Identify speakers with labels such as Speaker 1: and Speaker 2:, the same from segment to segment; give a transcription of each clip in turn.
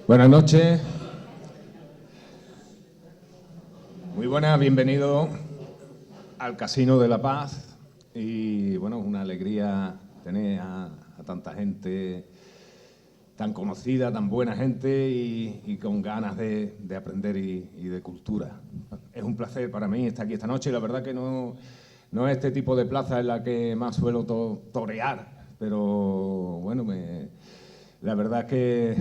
Speaker 1: Buenas noches. Muy buenas, bienvenido al Casino de La Paz. Y bueno, una alegría tener a tanta gente tan conocida, tan buena gente y con ganas de aprender y de cultura. Es un placer para mí estar aquí esta noche. La verdad que no es este tipo de plaza en la que más suelo torear, pero bueno, la verdad es que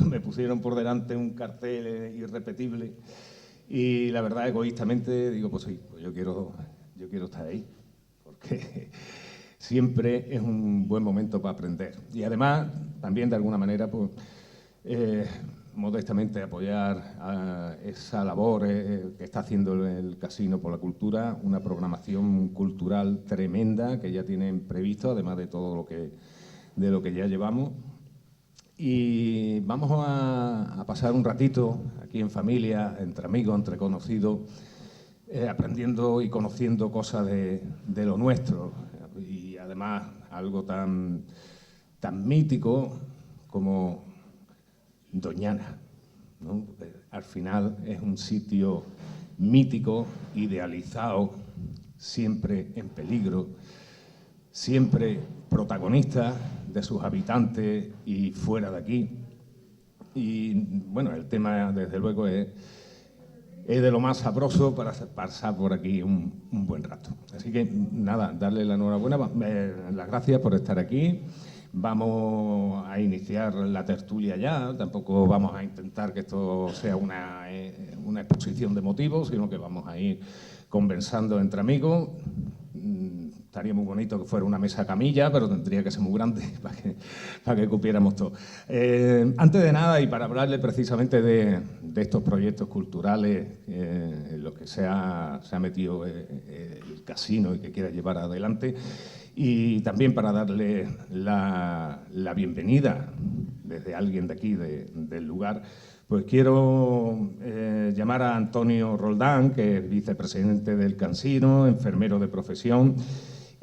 Speaker 1: me pusieron por delante un cartel irrepetible y la verdad, egoístamente, digo, pues sí, pues yo quiero estar ahí, porque siempre es un buen momento para aprender. Y además, también de alguna manera, pues, modestamente apoyar a esa labor que está haciendo el Casino por la Cultura, una programación cultural tremenda que ya tienen previsto, además de todo de lo que ya llevamos. Y vamos a pasar un ratito aquí en familia, entre amigos, entre conocidos, aprendiendo y conociendo cosas de lo nuestro. Y además algo tan mítico como Doñana, ¿no? Al final es un sitio mítico, idealizado, siempre en peligro, siempre protagonista de sus habitantes y fuera de aquí. Y bueno, el tema, desde luego, es de lo más sabroso para pasar por aquí un buen rato. Así que nada, darle la enhorabuena, las gracias por estar aquí. Vamos a iniciar la tertulia ya, tampoco vamos a intentar que esto sea una exposición de motivos, sino que vamos a ir conversando entre amigos. Estaría muy bonito que fuera una mesa camilla, pero tendría que ser muy grande para que cupiéramos todo. Antes de nada, y para hablarle precisamente de estos proyectos culturales en los que se ha metido el Casino y que quiera llevar adelante, y también para darle la bienvenida desde alguien de aquí, del lugar, pues quiero llamar a Antonio Roldán, que es vicepresidente del Casino, enfermero de profesión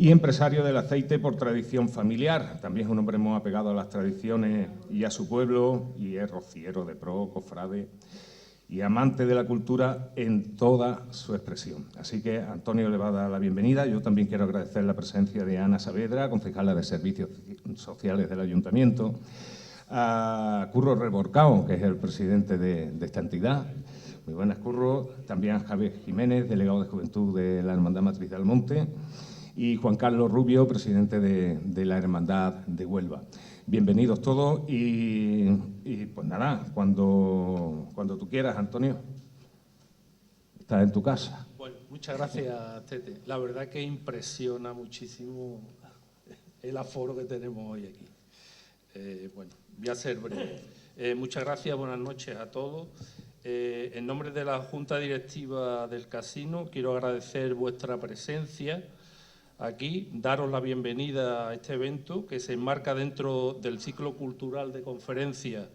Speaker 1: y empresario del aceite por tradición familiar. También es un hombre muy apegado a las tradiciones y a su pueblo, y es rociero de pro, cofrade y amante de la cultura en toda su expresión. Así que Antonio le va a dar la bienvenida. Yo también quiero agradecer la presencia de Ana Saavedra, concejala de Servicios Sociales del Ayuntamiento, a Curro Reborcao, que es el presidente de esta entidad. Muy buenas, Curro. También a Javier Jiménez, delegado de Juventud de la Hermandad Matriz de Almonte, y Juan Carlos Rubio, presidente de la Hermandad de Huelva. Bienvenidos todos y pues nada, cuando tú quieras, Antonio. Estás en tu casa.
Speaker 2: Bueno, muchas gracias, Tete. La verdad que impresiona muchísimo el aforo que tenemos hoy aquí. Bueno, voy a ser breve. Muchas gracias, buenas noches a todos. En nombre de la Junta Directiva del Casino, quiero agradecer vuestra presencia aquí, daros la bienvenida a este evento que se enmarca dentro del ciclo cultural de conferencias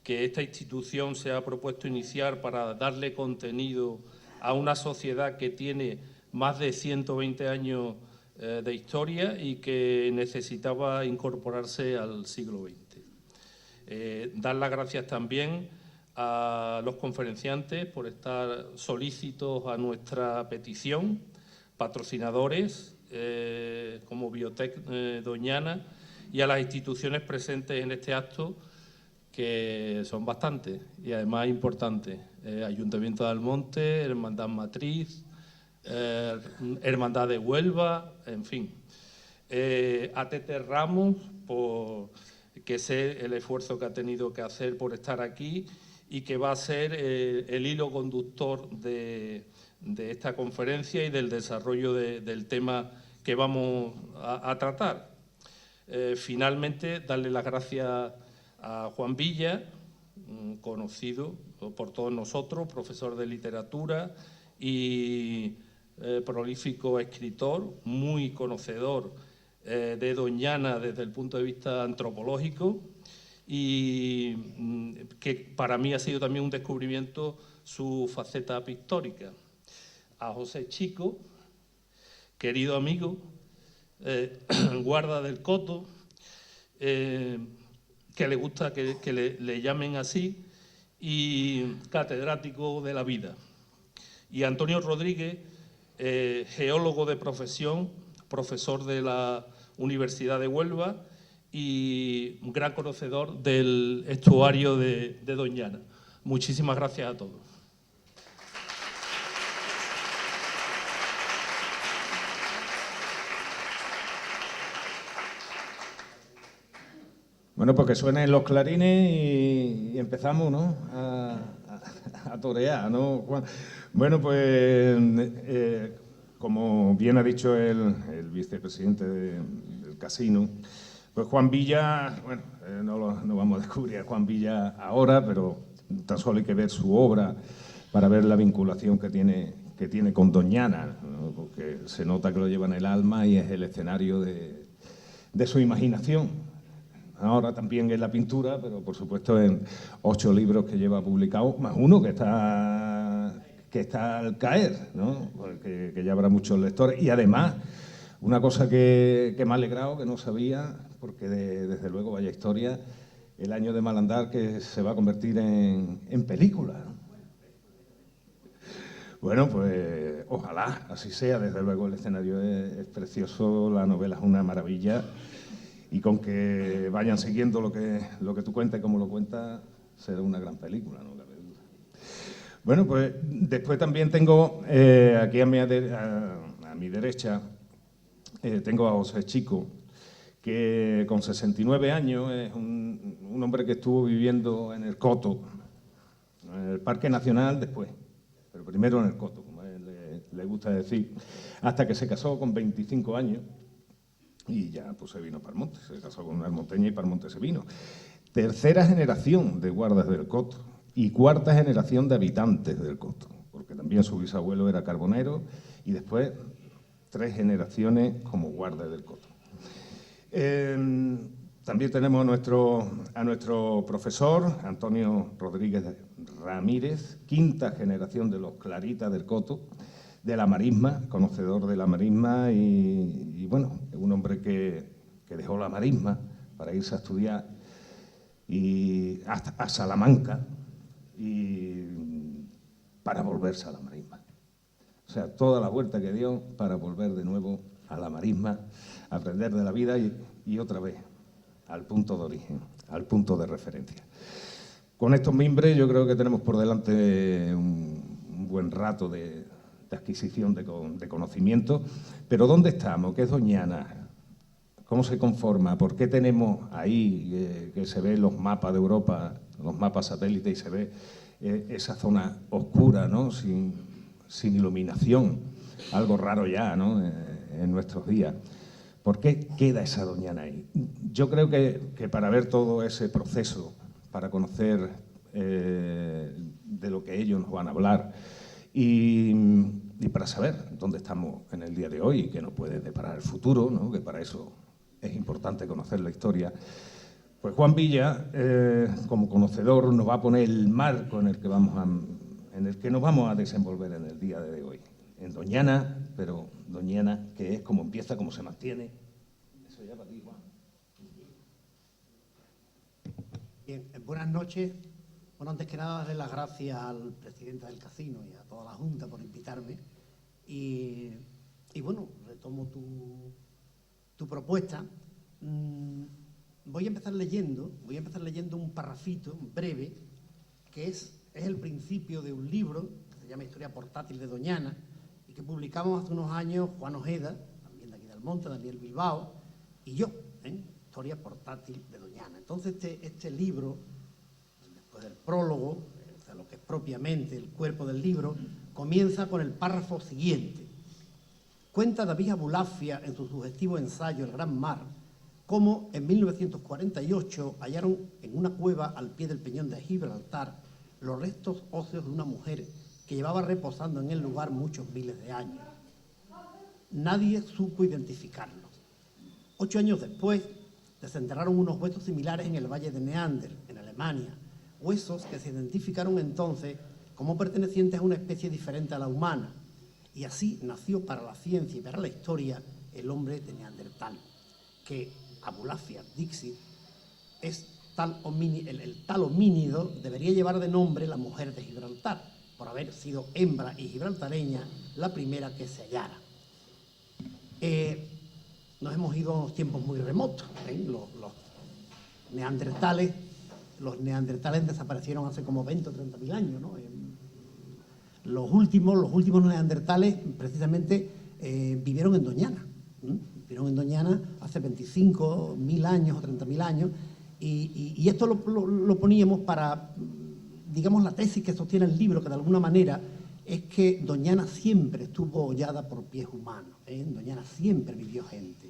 Speaker 2: que esta institución se ha propuesto iniciar para darle contenido a una sociedad que tiene más de 120 años de historia y que necesitaba incorporarse al siglo XX. Dar las gracias también a los conferenciantes por estar solícitos a nuestra petición, patrocinadores como Biotech Doñana y a las instituciones presentes en este acto, que son bastantes y además importantes. Ayuntamiento de Almonte, Hermandad Matriz, Hermandad de Huelva, en fin. A Tete Ramos, que sé el esfuerzo que ha tenido que hacer por estar aquí y que va a ser el hilo conductor de esta conferencia y del desarrollo del tema que vamos a tratar. Finalmente, darle las gracias a Juan Villa, conocido por todos nosotros, profesor de literatura y prolífico escritor, muy conocedor de Doñana desde el punto de vista antropológico, y que para mí ha sido también un descubrimiento su faceta pictórica. A José Chico, querido amigo, guarda del Coto, que le gusta que le llamen así, y catedrático de la vida. Y Antonio Rodríguez, geólogo de profesión, profesor de la Universidad de Huelva y un gran conocedor del estuario de Doñana. Muchísimas gracias a todos.
Speaker 1: Bueno, pues que suenen los clarines y empezamos, ¿no?, a torear, ¿no, Juan? Bueno, pues como bien ha dicho el vicepresidente del casino, pues Juan Villa, bueno, no vamos a descubrir a Juan Villa ahora, pero tan solo hay que ver su obra para ver la vinculación que tiene con Doñana, ¿no? Porque se nota que lo lleva en el alma y es el escenario de su imaginación. Ahora también en la pintura, pero por supuesto en 8 libros que lleva publicados, más uno que está al caer, ¿no? Que ya habrá muchos lectores. Y además, una cosa que me ha alegrado, que no sabía, porque desde luego, vaya historia, el año de Malandar que se va a convertir en película, ¿no? Bueno, pues ojalá así sea. Desde luego el escenario es precioso, la novela es una maravilla. Y con que vayan siguiendo lo que tú cuentas y cómo lo cuentas, será una gran película, no cabe duda. Bueno, pues después también tengo aquí a mi derecha, tengo a José Chico, que con 69 años es un hombre que estuvo viviendo en el Coto, en el Parque Nacional después, pero primero en el Coto, como a él le gusta decir, hasta que se casó con 25 años. Y ya pues se vino para el monte, se casó con una almonteña y para el monte se vino. Tercera generación de guardas del Coto y cuarta generación de habitantes del Coto, porque también su bisabuelo era carbonero y después 3 generaciones como guardas del Coto. También tenemos a nuestro profesor, Antonio Rodríguez Ramírez, quinta generación de los claritas del Coto, de la marisma, conocedor de la marisma y bueno, un hombre que dejó la marisma para irse a estudiar y a Salamanca y para volverse a la marisma. O sea, toda la vuelta que dio para volver de nuevo a la marisma, a aprender de la vida y otra vez al punto de origen, al punto de referencia. Con estos mimbres yo creo que tenemos por delante un buen rato de adquisición de conocimiento. Pero ¿dónde estamos? ¿Qué es Doñana? ¿Cómo se conforma? ¿Por qué tenemos ahí que se ven los mapas de Europa, los mapas satélites, y se ve esa zona oscura, ¿no? sin iluminación? Algo raro ya, ¿no? En nuestros días. ¿Por qué queda esa Doñana ahí? Yo creo que para ver todo ese proceso, para conocer de lo que ellos nos van a hablar, y para saber dónde estamos en el día de hoy y qué nos puede deparar el futuro, ¿no? Que para eso es importante conocer la historia, pues Juan Villa, como conocedor, nos va a poner el marco en el que nos vamos a desenvolver en el día de hoy. En Doñana, pero Doñana, que es cómo empieza, cómo se mantiene. Eso ya para ti, Juan.
Speaker 3: Bien, buenas noches. Bueno, antes que nada, darle las gracias al presidente del casino y a toda la Junta por invitarme. Y bueno, retomo tu propuesta. Voy a empezar leyendo un parrafito breve, que es el principio de un libro que se llama Historia portátil de Doñana, y que publicamos hace unos años Juan Ojeda, también de aquí del Monte, Daniel Bilbao, y yo, Historia portátil de Doñana. Entonces, este libro, después del prólogo, o sea, lo que es propiamente el cuerpo del libro, comienza con el párrafo siguiente. Cuenta David Abulafia en su sugestivo ensayo El Gran Mar, cómo en 1948 hallaron en una cueva al pie del peñón de Gibraltar los restos óseos de una mujer que llevaba reposando en el lugar muchos miles de años. Nadie supo identificarlos. 8 años después, desenterraron unos huesos similares en el valle de Neander, en Alemania, huesos que se identificaron entonces como pertenecientes a una especie diferente a la humana, y así nació para la ciencia y para la historia el hombre de Neandertal, que Abulafia Dixit es el tal homínido debería llevar de nombre la mujer de Gibraltar, por haber sido hembra y gibraltareña la primera que se hallara. Nos hemos ido a unos tiempos muy remotos. Los neandertales desaparecieron hace como 20 o 30 mil años, ¿no? Los últimos neandertales precisamente vivieron en Doñana. Vivieron en Doñana hace 25.000 años o 30.000 años, y esto lo poníamos para, digamos, la tesis que sostiene el libro, que de alguna manera es que Doñana siempre estuvo hollada por pies humanos, en Doñana siempre vivió gente.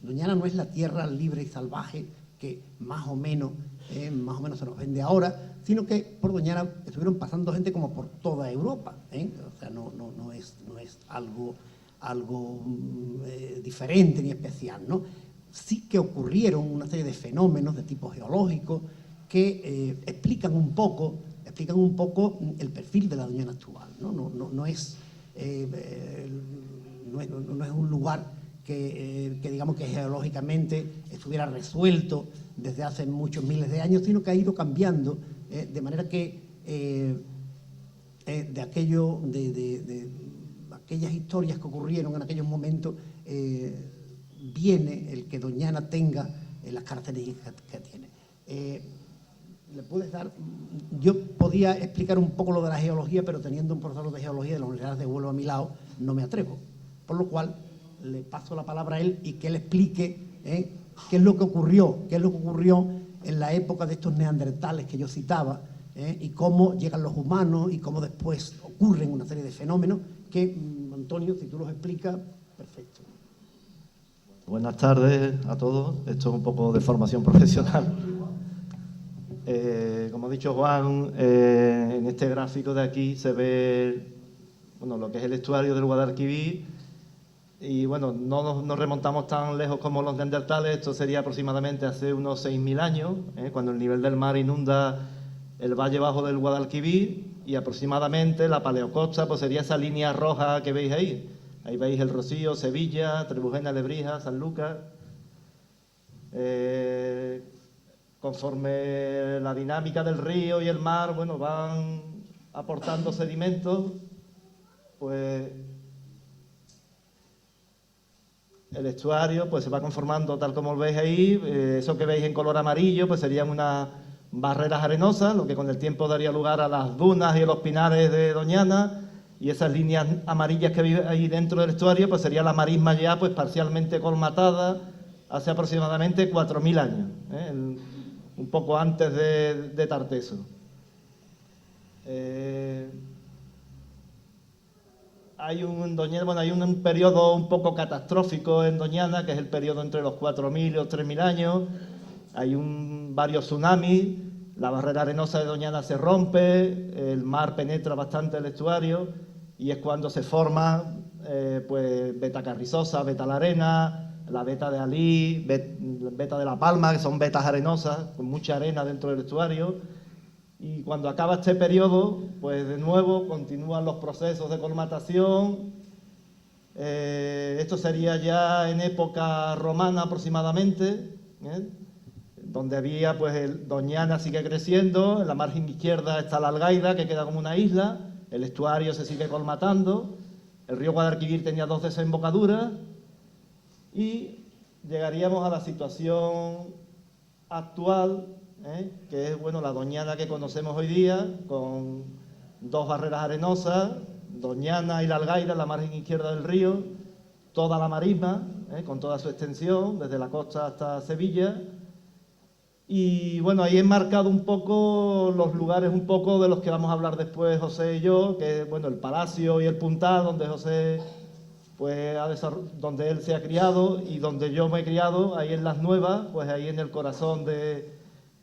Speaker 3: Doñana no es la tierra libre y salvaje que más o menos se nos vende ahora, sino que por Doñana estuvieron pasando gente como por toda Europa. O sea, no es algo diferente ni especial, ¿no? Sí que ocurrieron una serie de fenómenos de tipo geológico que explican un poco el perfil de la Doñana actual, ¿no? No es un lugar que digamos que geológicamente estuviera resuelto desde hace muchos miles de años, sino que ha ido cambiando, de manera que de aquellas historias que ocurrieron en aquellos momentos viene el que Doñana tenga las características que tiene. ¿Le puedes dar? Yo podía explicar un poco lo de la geología, pero teniendo un profesor de geología de la Universidad de Huelva a mi lado, no me atrevo. Por lo cual, le paso la palabra a él y que él explique qué es lo que ocurrió en la época de estos neandertales que yo citaba, y cómo llegan los humanos y cómo después ocurren una serie de fenómenos que, Antonio, si tú los explicas, perfecto.
Speaker 4: Buenas tardes a todos. Esto es un poco de formación profesional. Como ha dicho Juan, en este gráfico de aquí se ve lo que es el estuario del Guadalquivir. Y bueno, no nos remontamos tan lejos como los neandertales. Esto sería aproximadamente hace unos 6.000 años, cuando el nivel del mar inunda el valle bajo del Guadalquivir, y aproximadamente la paleocosta pues sería esa línea roja que veis ahí. Ahí veis el Rocío, Sevilla, Trebujena, Lebrija, Sanlúcar. Conforme la dinámica del río y el mar, van aportando sedimentos, pues el estuario pues se va conformando tal como lo veis ahí. Eso que veis en color amarillo pues serían unas barreras arenosas, lo que con el tiempo daría lugar a las dunas y a los pinares de Doñana, y esas líneas amarillas que veis ahí dentro del estuario pues sería la marisma ya pues parcialmente colmatada hace aproximadamente 4.000 años, un poco antes de Tarteso. Hay un periodo un poco catastrófico en Doñana, que es el periodo entre los 4.000 y los 3.000 años. Hay varios tsunamis, la barrera arenosa de Doñana se rompe, el mar penetra bastante el estuario, y es cuando se forma Beta Carrizosa, Beta La Arena, la Beta de Alí, Beta de La Palma, que son vetas arenosas, con mucha arena dentro del estuario. Y cuando acaba este periodo, pues de nuevo continúan los procesos de colmatación. Esto sería ya en época romana aproximadamente, donde había, pues Doñana sigue creciendo, en la margen izquierda está la Algaida, que queda como una isla, el estuario se sigue colmatando, el río Guadalquivir tenía 2 desembocaduras, y llegaríamos a la situación actual, que es la Doñana que conocemos hoy día, con 2 barreras arenosas, Doñana y la Algaida, la margen izquierda del río, toda la marisma, con toda su extensión, desde la costa hasta Sevilla. Y ahí he marcado un poco los lugares un poco de los que vamos a hablar después José y yo, que es el Palacio y el Puntal, donde José pues donde él se ha criado y donde yo me he criado, ahí en Las Nuevas, pues ahí en el corazón de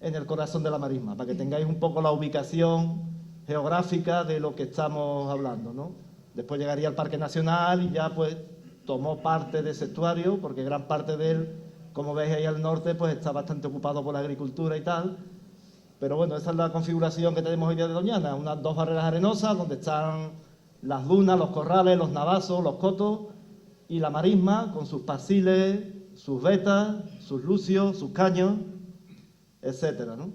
Speaker 4: la marisma, para que tengáis un poco la ubicación geográfica de lo que estamos hablando, ¿no? Después llegaría al Parque Nacional y ya pues tomó parte de ese estuario, porque gran parte de él, como veis ahí al norte, pues está bastante ocupado por la agricultura y tal. Pero esa es la configuración que tenemos hoy día de Doñana, unas 2 barreras arenosas donde están las dunas, los corrales, los navasos, los cotos, y la marisma con sus pasiles, sus vetas, sus lucios, sus caños. etcétera, ¿no?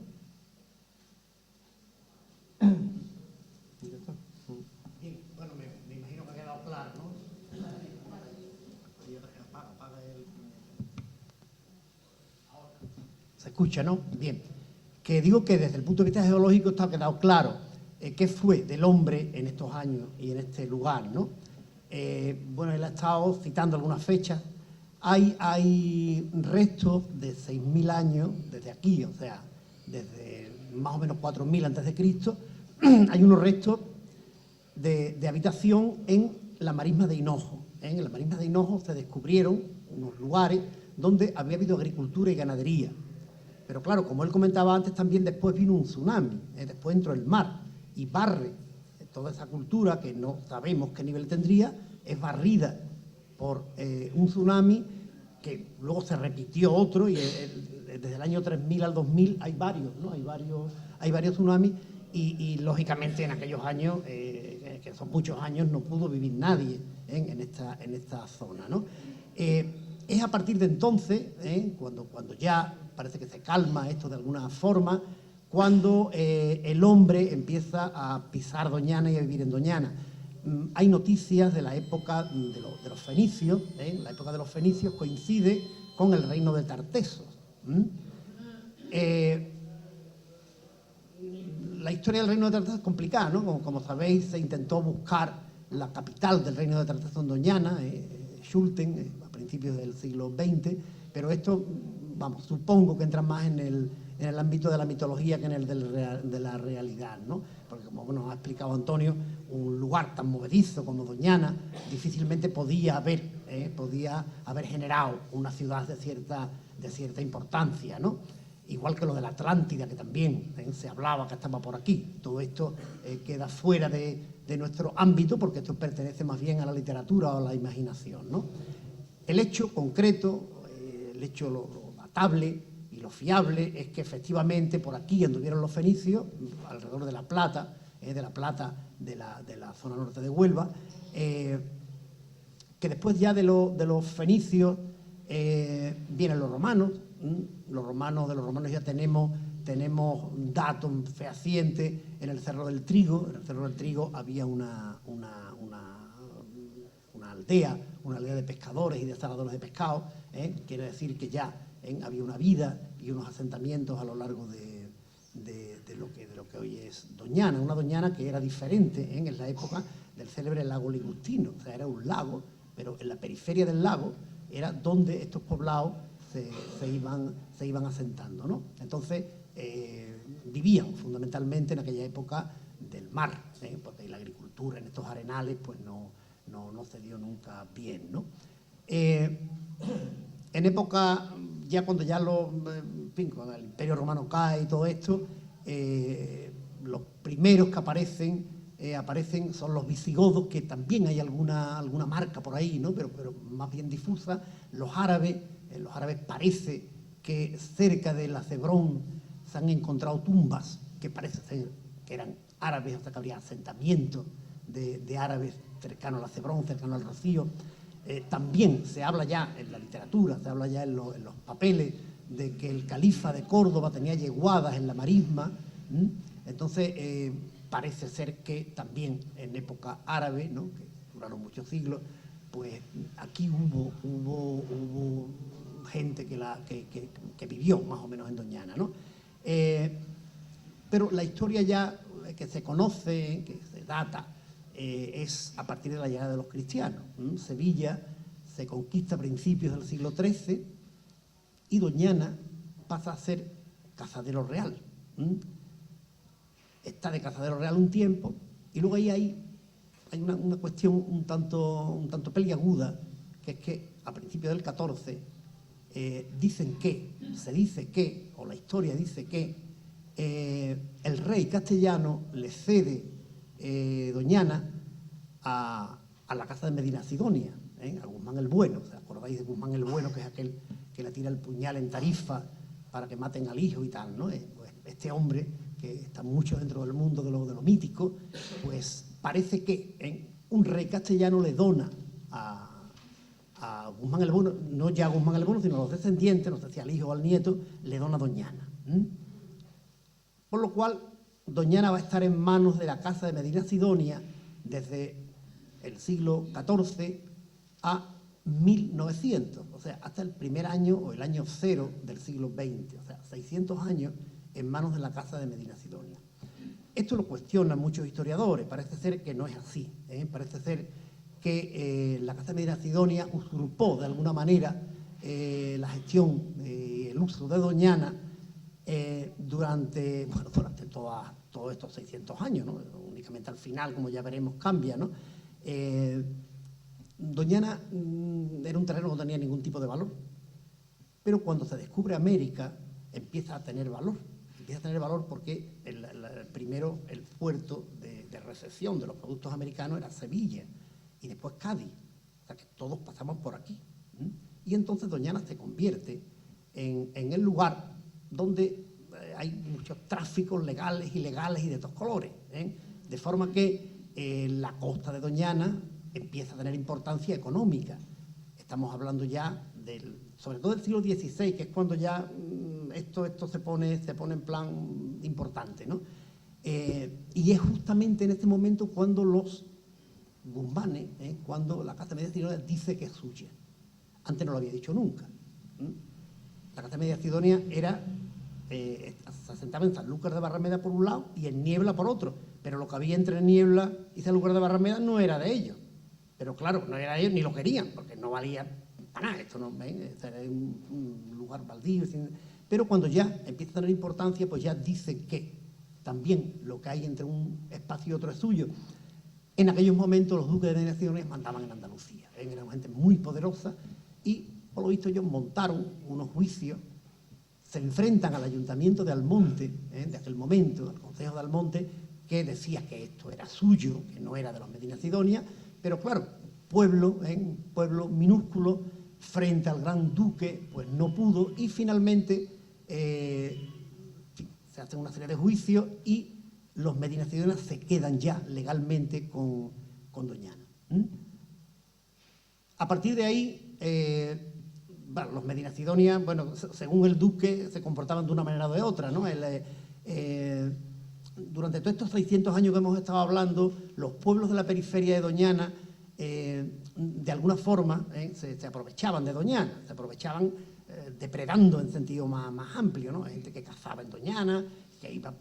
Speaker 3: Bien, bueno, me imagino que ha quedado claro, ¿no? Se escucha, ¿no? Bien. Que digo que desde el punto de vista geológico está quedado claro qué fue del hombre en estos años y en este lugar, ¿no? Bueno, él ha estado citando algunas fechas. Hay restos de 6.000 años desde aquí, o sea, desde más o menos 4.000 antes de Cristo. Hay unos restos de habitación en la marisma de Hinojo. En la marisma de Hinojo se descubrieron unos lugares donde había habido agricultura y ganadería. Pero claro, como él comentaba antes, también después vino un tsunami, después entró el mar y barre toda esa cultura, que no sabemos qué nivel tendría, es barrida por un tsunami que luego se repitió otro, y desde el año 3000 al 2000 hay varios, ¿no? Hay varios tsunamis, y lógicamente en aquellos años, que son muchos años, no pudo vivir nadie en esta zona, ¿no? Es a partir de entonces, cuando ya parece que se calma esto de alguna forma, cuando el hombre empieza a pisar Doñana y a vivir en Doñana. Hay noticias de la época de los fenicios. La época de los fenicios coincide con el reino de Tartesos. La historia del reino de Tartesos es complicada, ¿no? Como sabéis, se intentó buscar la capital del reino de Tartesos en Doñana, Schulten, a principios del siglo XX, pero esto, vamos, supongo que entra más en el ámbito de la mitología que en el de la realidad, ¿no? Porque, como nos ha explicado Antonio, un lugar tan movedizo como Doñana difícilmente podía haber generado una ciudad de cierta importancia, ¿no? Igual que lo de la Atlántida, que también se hablaba que estaba por aquí. Todo esto queda fuera de nuestro ámbito, porque esto pertenece más bien a la literatura o a la imaginación, ¿no? El hecho concreto, el hecho lo datable y lo fiable, es que efectivamente por aquí anduvieron los fenicios, alrededor de La Plata, de la zona norte de Huelva, que después ya de los fenicios vienen los romanos. De los romanos ya tenemos datos fehacientes en el Cerro del Trigo. En el Cerro del Trigo había una aldea de pescadores y de zaladores de pescado. Quiere decir que ya había una vida y unos asentamientos a lo largo de lo que hoy es Doñana. Una Doñana que era diferente en la época del célebre lago Ligustino. O sea, era un lago, pero en la periferia del lago era donde estos poblados se iban asentando, ¿no? Entonces, vivían fundamentalmente en aquella época del mar, porque la agricultura en estos arenales pues no se dio nunca bien, ¿no? En época, ya cuando cuando el Imperio Romano cae y todo esto, los primeros que aparecen son los visigodos, que también hay alguna marca por ahí, ¿no? Pero más bien difusa. Los árabes parece que cerca de la Cebrón se han encontrado tumbas que parece ser que eran árabes, hasta que habría asentamientos de árabes cercanos a la Cebrón, cercanos al Rocío. También se habla ya en la literatura, se habla ya en los papeles, de que el califa de Córdoba tenía yeguadas en la marisma. Entonces, parece ser que también en época árabe, ¿no?, que duraron muchos siglos, pues aquí hubo gente que vivió más o menos en Doñana, ¿no? Pero la historia ya que se conoce, que se data, es a partir de la llegada de los cristianos. Sevilla se conquista a principios del siglo XIII y Doñana pasa a ser cazadero real. Está de cazadero real un tiempo, y luego ahí hay una cuestión un tanto peliaguda, que es que a principios del XIV se dice que, o la historia dice que el rey castellano le cede Doñana a la casa de Medina Sidonia, a Guzmán el Bueno. ¿Os acordáis de Guzmán el Bueno, que es aquel que le tira el puñal en Tarifa para que maten al hijo y tal, ¿no? Pues este hombre, que está mucho dentro del mundo de lo mítico, pues parece que un rey castellano le dona a Guzmán el Bueno, no ya a Guzmán el Bueno, sino a los descendientes, no sé si al hijo o al nieto, le dona Doñana. ¿Mm? Por lo cual, Doñana va a estar en manos de la Casa de Medina Sidonia desde el siglo XIV a 1900, o sea, hasta el primer año o el año cero del siglo XX, o sea, 600 años en manos de la Casa de Medina Sidonia. Esto lo cuestionan muchos historiadores, parece ser que no es así, parece ser que la Casa de Medina Sidonia usurpó de alguna manera la gestión, el uso de Doñana durante todos estos 600 años, ¿no? Únicamente al final, como ya veremos, cambia, ¿no? Doñana era un terreno que no tenía ningún tipo de valor, pero cuando se descubre América empieza a tener valor. Empieza a tener valor porque primero el puerto de recepción de los productos americanos era Sevilla y después Cádiz. O sea que todos pasamos por aquí. Y entonces Doñana se convierte en el lugar donde hay muchos tráficos legales, ilegales y de todos colores. De forma que la costa de Doñana empieza a tener importancia económica. Estamos hablando ya sobre todo del siglo XVI, que es cuando ya esto se pone en plan importante, ¿no? Y es justamente en este momento cuando los guzmanes, cuando la Casa de Medina Sidonia dice que es suya. Antes no lo había dicho nunca. La Casa de Medina Sidonia se asentaba en Sanlúcar de Barrameda por un lado y en Niebla por otro, pero lo que había entre Niebla y Sanlúcar de Barrameda no era de ellos. Pero claro, no era de ellos ni lo querían, porque no valía para nada. Esto no, era un lugar baldío. Pero cuando ya empieza a tener importancia, pues ya dicen que también lo que hay entre un espacio y otro es suyo. En aquellos momentos los duques de Medina Sidonia mandaban en Andalucía. Eran gente muy poderosa y, por lo visto, ellos montaron unos juicios, se enfrentan al ayuntamiento de Almonte, de aquel momento, al Consejo de Almonte, que decía que esto era suyo, que no era de los Medina Sidonia, pero claro, un pueblo minúsculo frente al gran duque, pues no pudo y finalmente se hacen una serie de juicios y los Medina Sidonia se quedan ya legalmente con Doñana. A partir de ahí, los Medina Sidonia, según el duque, se comportaban de una manera o de otra, ¿no? Durante todos estos 600 años que hemos estado hablando, los pueblos de la periferia de Doñana, de alguna forma, se aprovechaban de Doñana, se aprovechaban depredando en sentido más amplio, ¿no? Hay gente que cazaba en Doñana, que iba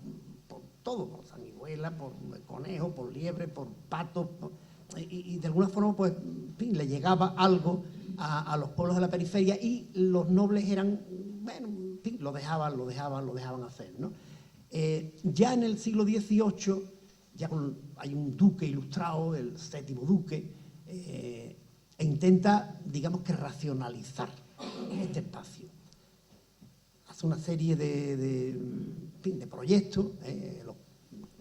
Speaker 3: por todo, por sanguijuela, por conejo, por liebre, por pato, y de alguna forma, pues, en fin, le llegaba algo a los pueblos de la periferia y los nobles eran, en fin, lo dejaban hacer, ¿no? Ya en el siglo XVIII, hay un duque ilustrado, el séptimo duque, e intenta, digamos que, racionalizar este espacio. Hace una serie de proyectos, los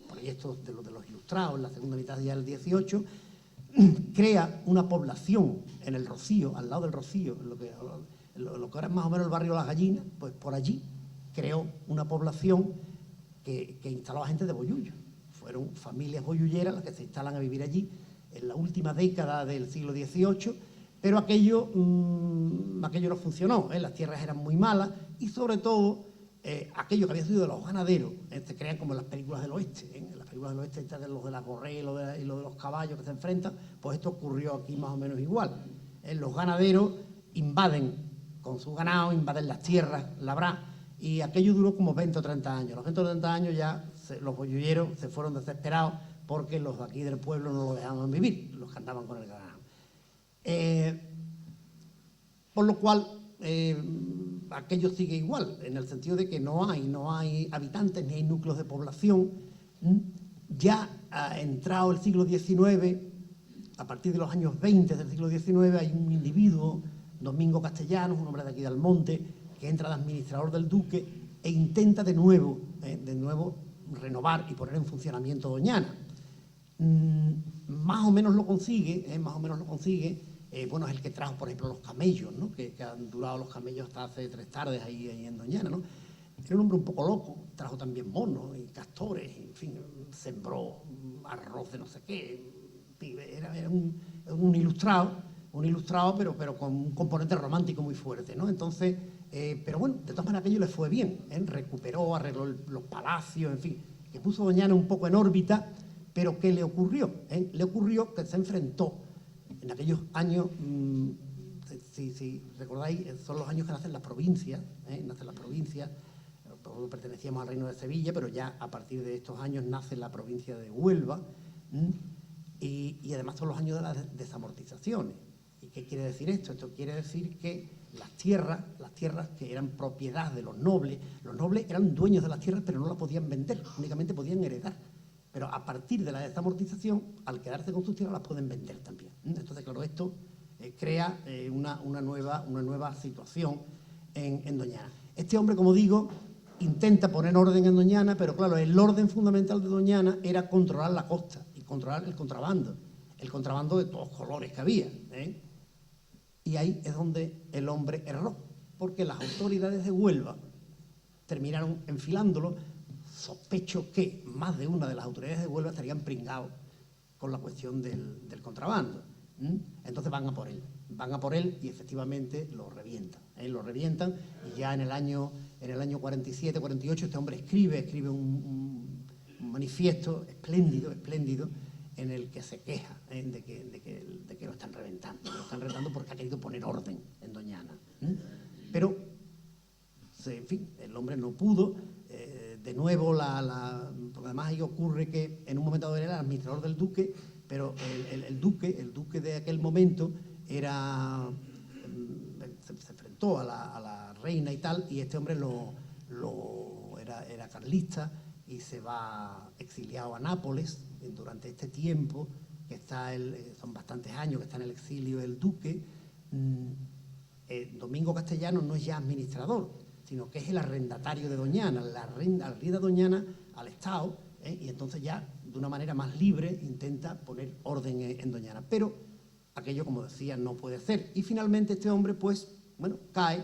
Speaker 3: proyectos de los ilustrados en la segunda mitad ya del XVIII, crea una población en el Rocío, al lado del Rocío, lo que ahora es más o menos el barrio Las Gallinas, pues por allí creó una población que instaló a gente de Bollullo. Fueron familias bollulleras las que se instalan a vivir allí en la última década del siglo XVIII, pero aquello no funcionó, las tierras eran muy malas y sobre todo aquello que había sido de los ganaderos, se crean como en las películas del oeste, en las películas del oeste de los de la correa y lo de los caballos que se enfrentan, pues esto ocurrió aquí más o menos igual. Los ganaderos invaden con su ganado, invaden las tierras, labrar, y aquello duró como 20 o 30 años. Los 20 o 30 años ya los bollulleros se fueron desesperados porque los de aquí del pueblo no lo dejaban vivir, los que andaban con el ganado. Por lo cual, aquello sigue igual, en el sentido de que no hay habitantes ni hay núcleos de población. Ya ha entrado el siglo XIX, a partir de los años 20 del siglo XIX, hay un individuo, Domingo Castellanos, un hombre de aquí de Almonte, que entra de administrador del duque e intenta de nuevo renovar y poner en funcionamiento Doñana. Más o menos lo consigue, es el que trajo, por ejemplo, los camellos, ¿no? que han durado los camellos hasta hace 3 tardes ahí en Doñana, ¿no? Era un hombre un poco loco, trajo también monos y castores, en fin, sembró arroz de no sé qué, era un ilustrado, pero con un componente romántico muy fuerte, ¿no? Entonces, pero bueno, de todas maneras aquello le fue bien, recuperó, arregló los palacios, en fin, que puso Doñana un poco en órbita, pero ¿qué le ocurrió? Le ocurrió que se enfrentó en aquellos años, si recordáis, son los años que nacen las provincias, todos pertenecíamos al Reino de Sevilla, pero ya a partir de estos años nace la provincia de Huelva, y además son los años de las desamortizaciones. ¿Y qué quiere decir esto? Esto quiere decir que las tierras que eran propiedad de los nobles eran dueños de las tierras, pero no las podían vender, únicamente podían heredar. Pero a partir de la desamortización, al quedarse con sus tierras, las pueden vender también. Entonces, claro, esto crea una nueva situación en Doñana. Este hombre, como digo, intenta poner orden en Doñana, pero claro, el orden fundamental de Doñana era controlar la costa y controlar el contrabando de todos colores que había. Y ahí es donde el hombre erró, porque las autoridades de Huelva terminaron enfilándolo. Sospecho que más de una de las autoridades de Huelva estarían pringados con la cuestión del contrabando. Entonces van a por él y efectivamente lo revientan, y ya en el año 47, 48 este hombre escribe un manifiesto espléndido, en el que se queja de que lo están reventando porque ha querido poner orden en Doñana. Pero, en fin, el hombre no pudo. De nuevo, porque además ahí ocurre que en un momento dado era el administrador del duque, pero el duque de aquel momento se enfrentó a la reina y tal, y este hombre era carlista y se va exiliado a Nápoles. Durante este tiempo, son bastantes años que está en el exilio el duque, Domingo Castellano no es ya administrador, sino que es el arrendatario de Doñana, arrienda Doñana al Estado, y entonces ya de una manera más libre intenta poner orden en Doñana. Pero aquello, como decía, no puede ser. Y finalmente este hombre, pues, bueno, cae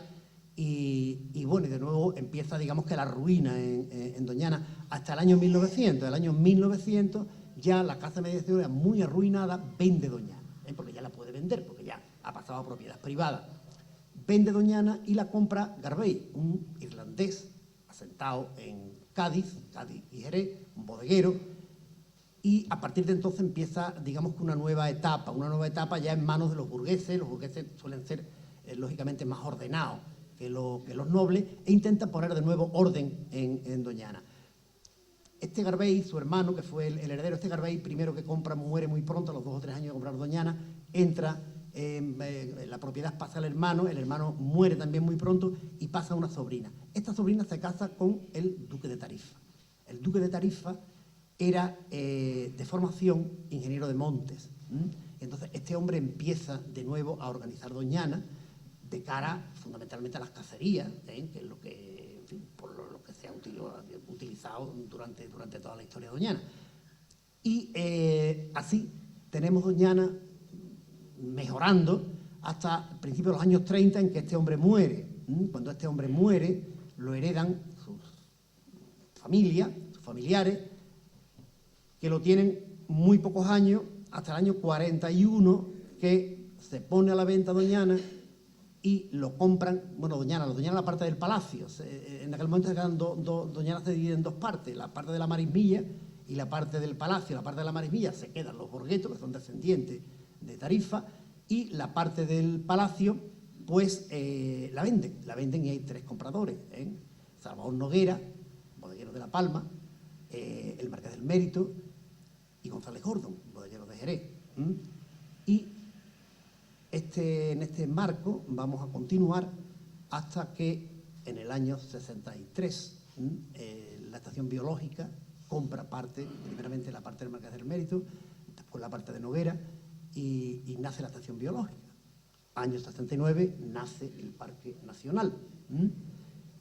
Speaker 3: y bueno, y de nuevo empieza, digamos que la ruina en Doñana hasta el año 1900. El año 1900 ya la casa medicinera muy arruinada vende Doñana, porque ya la puede vender, porque ya ha pasado a propiedad privada. Vende Doñana y la compra Garbey, un irlandés asentado en Cádiz y Jerez, un bodeguero, y a partir de entonces empieza, digamos que una nueva etapa ya en manos de los burgueses. Los burgueses suelen ser, lógicamente, más ordenados que los nobles, e intenta poner de nuevo orden en Doñana. Este Garbey, su hermano, que fue el heredero, este Garbey, primero que compra, muere muy pronto, a los 2 o 3 años de comprar Doñana, entra, la propiedad pasa al hermano, el hermano muere también muy pronto y pasa a una sobrina. Esta sobrina se casa con el duque de Tarifa. El duque de Tarifa era de formación ingeniero de montes. Entonces este hombre empieza de nuevo a organizar Doñana de cara fundamentalmente a las cacerías, que es lo que, en fin, por lo que se ha utilizado durante toda la historia de Doñana. Y así tenemos Doñana mejorando hasta el principio de los años 30, en que este hombre muere. Cuando este hombre muere, lo heredan sus familiares, que lo tienen muy pocos años, hasta el año 41, que se pone a la venta Doñana y lo compran, bueno, Doñana la parte del palacio. En aquel momento se quedan Doñana se divide en dos partes, la parte de la marismilla y la parte del palacio. La parte de la marismilla se quedan los Borguetos, que son descendientes de Tarifa, y la parte del palacio, pues la venden y hay 3 compradores, Salvador Noguera, bodeguero de La Palma, el Marqués del Mérito y González Gordon, bodeguero de Jerez. Y en este marco vamos a continuar hasta que en el año 63 la estación biológica compra primeramente la parte del Marqués del Mérito, después la parte de Noguera, y nace la estación biológica. Año 69 nace el Parque Nacional.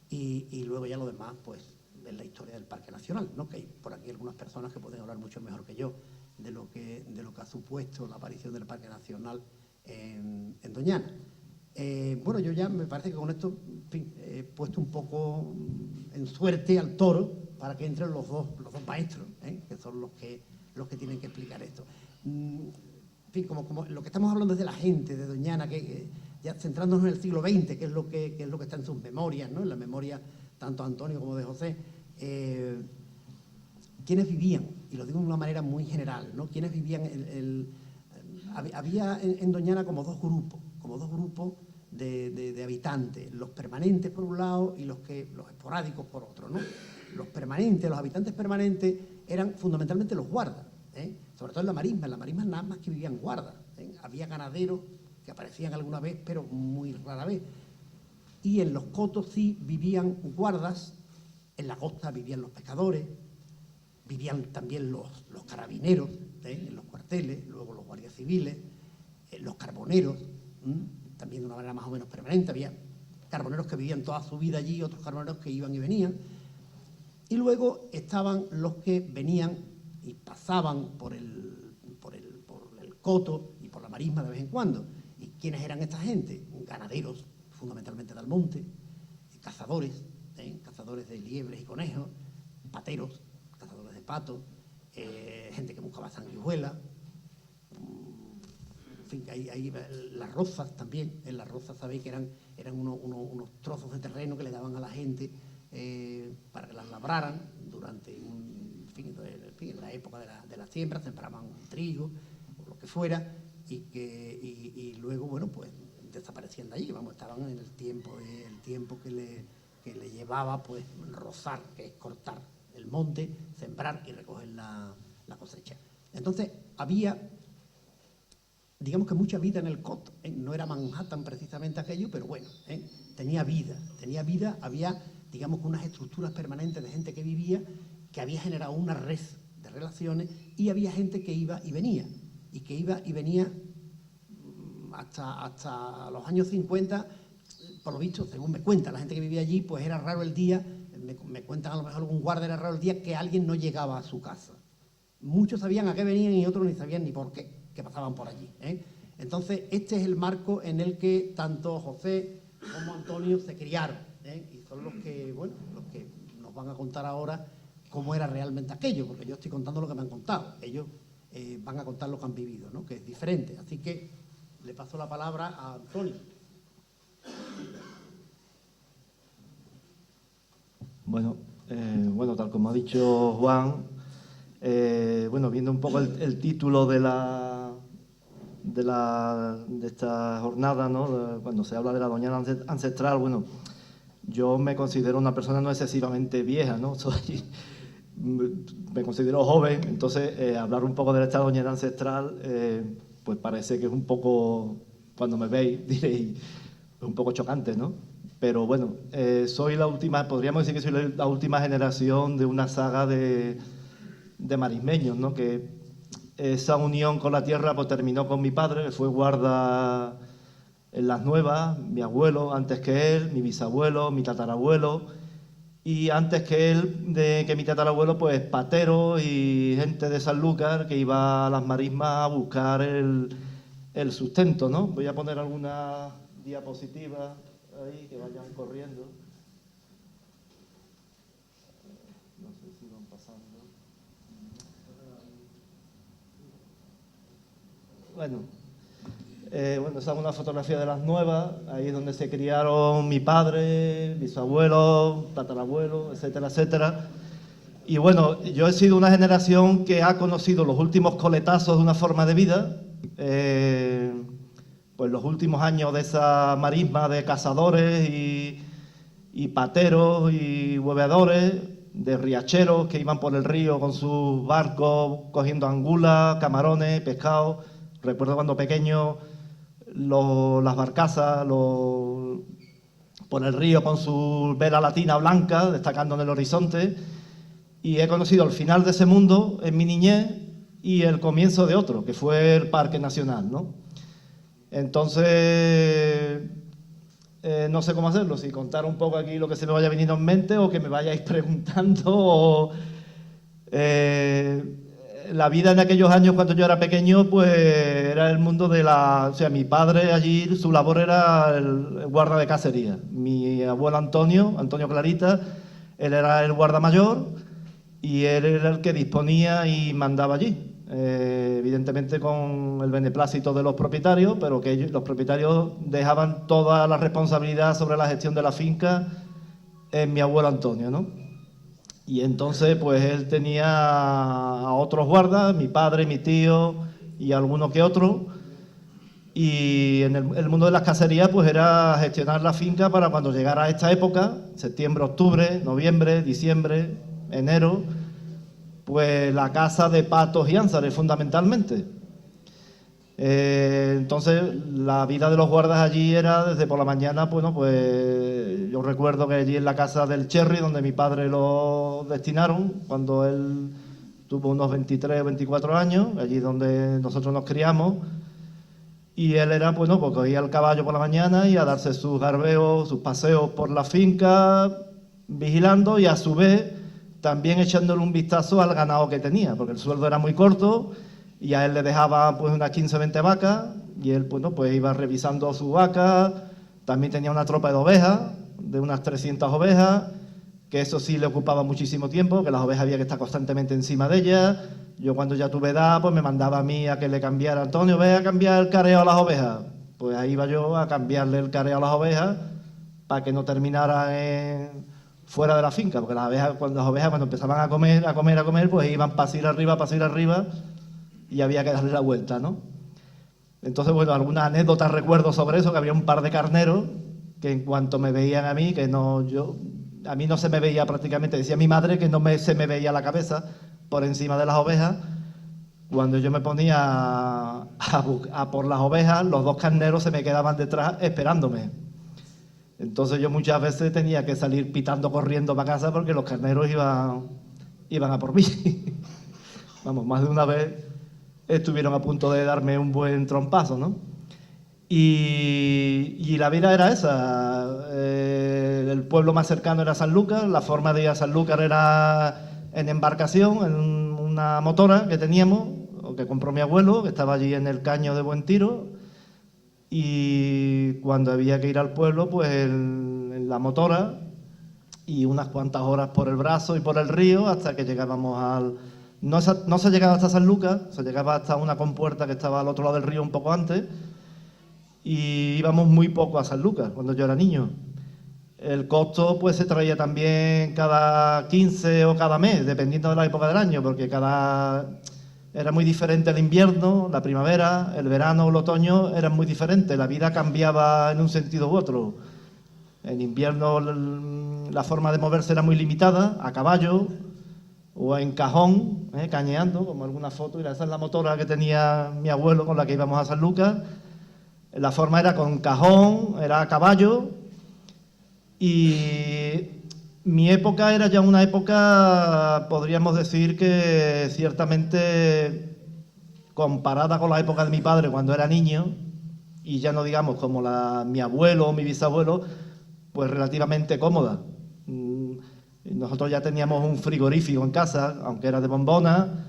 Speaker 3: Y luego ya lo demás, pues, es la historia del Parque Nacional, ¿no? Que hay por aquí algunas personas que pueden hablar mucho mejor que yo de lo que ha supuesto la aparición del Parque Nacional en Doñana. Bueno, yo ya me parece que con esto, en fin, he puesto un poco en suerte al toro para que entren los dos maestros, que son los que tienen que explicar esto. En fin, como lo que estamos hablando es de la gente de Doñana, que ya centrándonos en el siglo XX, que es lo que está en sus memorias, ¿no? En la memoria tanto de Antonio como de José, quienes vivían, y lo digo de una manera muy general, ¿no? Quienes vivían, había en Doñana como dos grupos de habitantes, los permanentes por un lado y los esporádicos por otro, ¿no? Los habitantes permanentes eran fundamentalmente los guardas, sobre todo en la marisma nada más que vivían guardas, había ganaderos que aparecían alguna vez, pero muy rara vez, y en los cotos sí vivían guardas, en la costa vivían los pescadores, vivían también los carabineros, en los cuarteles, luego los guardias civiles, los carboneros, también de una manera más o menos permanente. Había carboneros que vivían toda su vida allí, otros carboneros que iban y venían. Y luego estaban los que venían y pasaban por el coto y por la marisma de vez en cuando. ¿Y quiénes eran esta gente? Ganaderos, fundamentalmente de Almonte, cazadores, cazadores de liebres y conejos, pateros, cazadores de patos, gente que buscaba sanguijuela. En fin, hay las rozas también. En las rozas sabéis que eran unos trozos de terreno que le daban a la gente para que las labraran durante en la época de la siembra, sembraban trigo o lo que fuera, y luego, bueno, pues desaparecían de allí. Vamos, estaban en el tiempo que le llevaba pues rozar, que es cortar el monte, sembrar y recoger la cosecha. Entonces había, digamos que mucha vida en el coto, no era Manhattan precisamente aquello, pero bueno, tenía vida, había, digamos, unas estructuras permanentes de gente que vivía, que había generado una red de relaciones, y había gente que iba y venía, hasta los años 50, por lo visto, según me cuenta la gente que vivía allí, pues era raro el día, me cuentan a lo mejor algún guarda, era raro el día que alguien no llegaba a su casa. Muchos sabían a qué venían y otros ni sabían ni por qué, que pasaban por allí. Entonces, este es el marco en el que tanto José como Antonio se criaron, y son los que nos van a contar ahora cómo era realmente aquello, porque yo estoy contando lo que me han contado, ellos van a contar lo que han vivido, ¿no? Que es diferente. Así que le paso la palabra a Antonio.
Speaker 4: Bueno, tal como ha dicho Juan, viendo un poco el título de esta jornada, ¿no? Cuando se habla de la Doñana ancestral, bueno, yo me considero una persona no excesivamente vieja, ¿no? Me considero joven, entonces hablar un poco de esta Doñana ancestral, pues parece que es un poco, cuando me veis diréis, es un poco chocante, ¿no? Pero bueno, soy la última, podríamos decir que soy la última generación de una saga de marismeños, ¿no? Que esa unión con la tierra pues terminó con mi padre, que fue guarda en Las Nuevas, mi abuelo antes que él, mi bisabuelo, mi tatarabuelo, y antes que él, que mi tatarabuelo, pues patero y gente de Sanlúcar que iba a las marismas a buscar el sustento, ¿no? Voy a poner alguna diapositiva ahí que vayan corriendo. No sé si van pasando. Esa es una fotografía de Las Nuevas, ahí es donde se criaron mi padre, bisabuelo, tatarabuelo, etcétera, etcétera. Y bueno, yo he sido una generación que ha conocido los últimos coletazos de una forma de vida, pues los últimos años de esa marisma de cazadores y pateros y hueveadores, de riacheros que iban por el río con sus barcos cogiendo angulas, camarones, pescado. Recuerdo cuando pequeño las barcazas por el río con su vela latina blanca destacando en el horizonte, y he conocido el final de ese mundo en mi niñez y el comienzo de otro, que fue el Parque Nacional, ¿no? Entonces, no sé cómo hacerlo, si contar un poco aquí lo que se me vaya viniendo en mente o que me vayáis preguntando. La vida en aquellos años, cuando yo era pequeño, pues era el mundo o sea, mi padre allí, su labor era el guarda de cacería. Mi abuelo Antonio Clarita, él era el guarda mayor y él era el que disponía y mandaba allí. evidentemente con el beneplácito de los propietarios, pero que los propietarios dejaban toda la responsabilidad sobre la gestión de la finca en mi abuelo Antonio, ¿no? Y entonces, pues él tenía a otros guardas, mi padre, mi tío y alguno que otro. Y en el mundo de las cacerías, pues era gestionar la finca para cuando llegara esta época, septiembre, octubre, noviembre, diciembre, enero, pues la caza de patos y ánsares fundamentalmente. Entonces la vida de los guardas allí era desde por la mañana, bueno, pues yo recuerdo que allí en la casa del Cherry, donde mi padre lo destinaron, cuando él tuvo unos 23 o 24 años, allí donde nosotros nos criamos, y él era, bueno, pues cogía el caballo por la mañana y a darse sus garbeos, sus paseos por la finca, vigilando y a su vez también echándole un vistazo al ganado que tenía, porque el sueldo era muy corto y a él le dejaba pues unas 15 o 20 vacas y él, bueno, pues iba revisando sus vacas. También tenía una tropa de ovejas, de unas 300 ovejas, que eso sí le ocupaba muchísimo tiempo, que las ovejas había que estar constantemente encima de ellas. Yo cuando ya tuve edad, pues me mandaba a mí a que le cambiara, Antonio, ve a cambiar el careo a las ovejas. Pues ahí iba yo a cambiarle el careo a las ovejas para que no terminara fuera de la finca, porque las ovejas cuando empezaban a comer, pues iban para ir arriba y había que darle la vuelta, ¿no? Entonces, bueno, algunas anécdotas recuerdo sobre eso, que había un par de carneros que en cuanto me veían a mí, a mí no se me veía prácticamente, decía mi madre que se me veía la cabeza por encima de las ovejas. Cuando yo me ponía a por las ovejas, los dos carneros se me quedaban detrás esperándome. Entonces yo muchas veces tenía que salir pitando, corriendo para casa porque los carneros iban a por mí. Vamos, más de una vez estuvieron a punto de darme un buen trompazo, ¿no? Y la vida era esa. El pueblo más cercano era Sanlúcar, la forma de ir a Sanlúcar era en embarcación, en una motora que teníamos, o que compró mi abuelo, que estaba allí en el Caño de Buen Tiro. Y cuando había que ir al pueblo, pues en la motora y unas cuantas horas por el Brazo y por el río hasta que llegábamos no se llegaba hasta Sanlúcar, se llegaba hasta una compuerta que estaba al otro lado del río un poco antes y íbamos muy poco a Sanlúcar cuando yo era niño. El costo pues se traía también cada 15 o cada mes, dependiendo de la época del año, porque era muy diferente el invierno, la primavera, el verano o el otoño eran muy diferentes, la vida cambiaba en un sentido u otro. En invierno la forma de moverse era muy limitada, a caballo o en cajón, cañeando, como alguna foto. Mira, esa es la motora que tenía mi abuelo con la que íbamos a Sanlúcar. La forma era con cajón, era a caballo y mi época era ya una época, podríamos decir que ciertamente comparada con la época de mi padre cuando era niño, y ya no digamos como mi abuelo o mi bisabuelo, pues relativamente cómoda. Nosotros ya teníamos un frigorífico en casa, aunque era de bombona,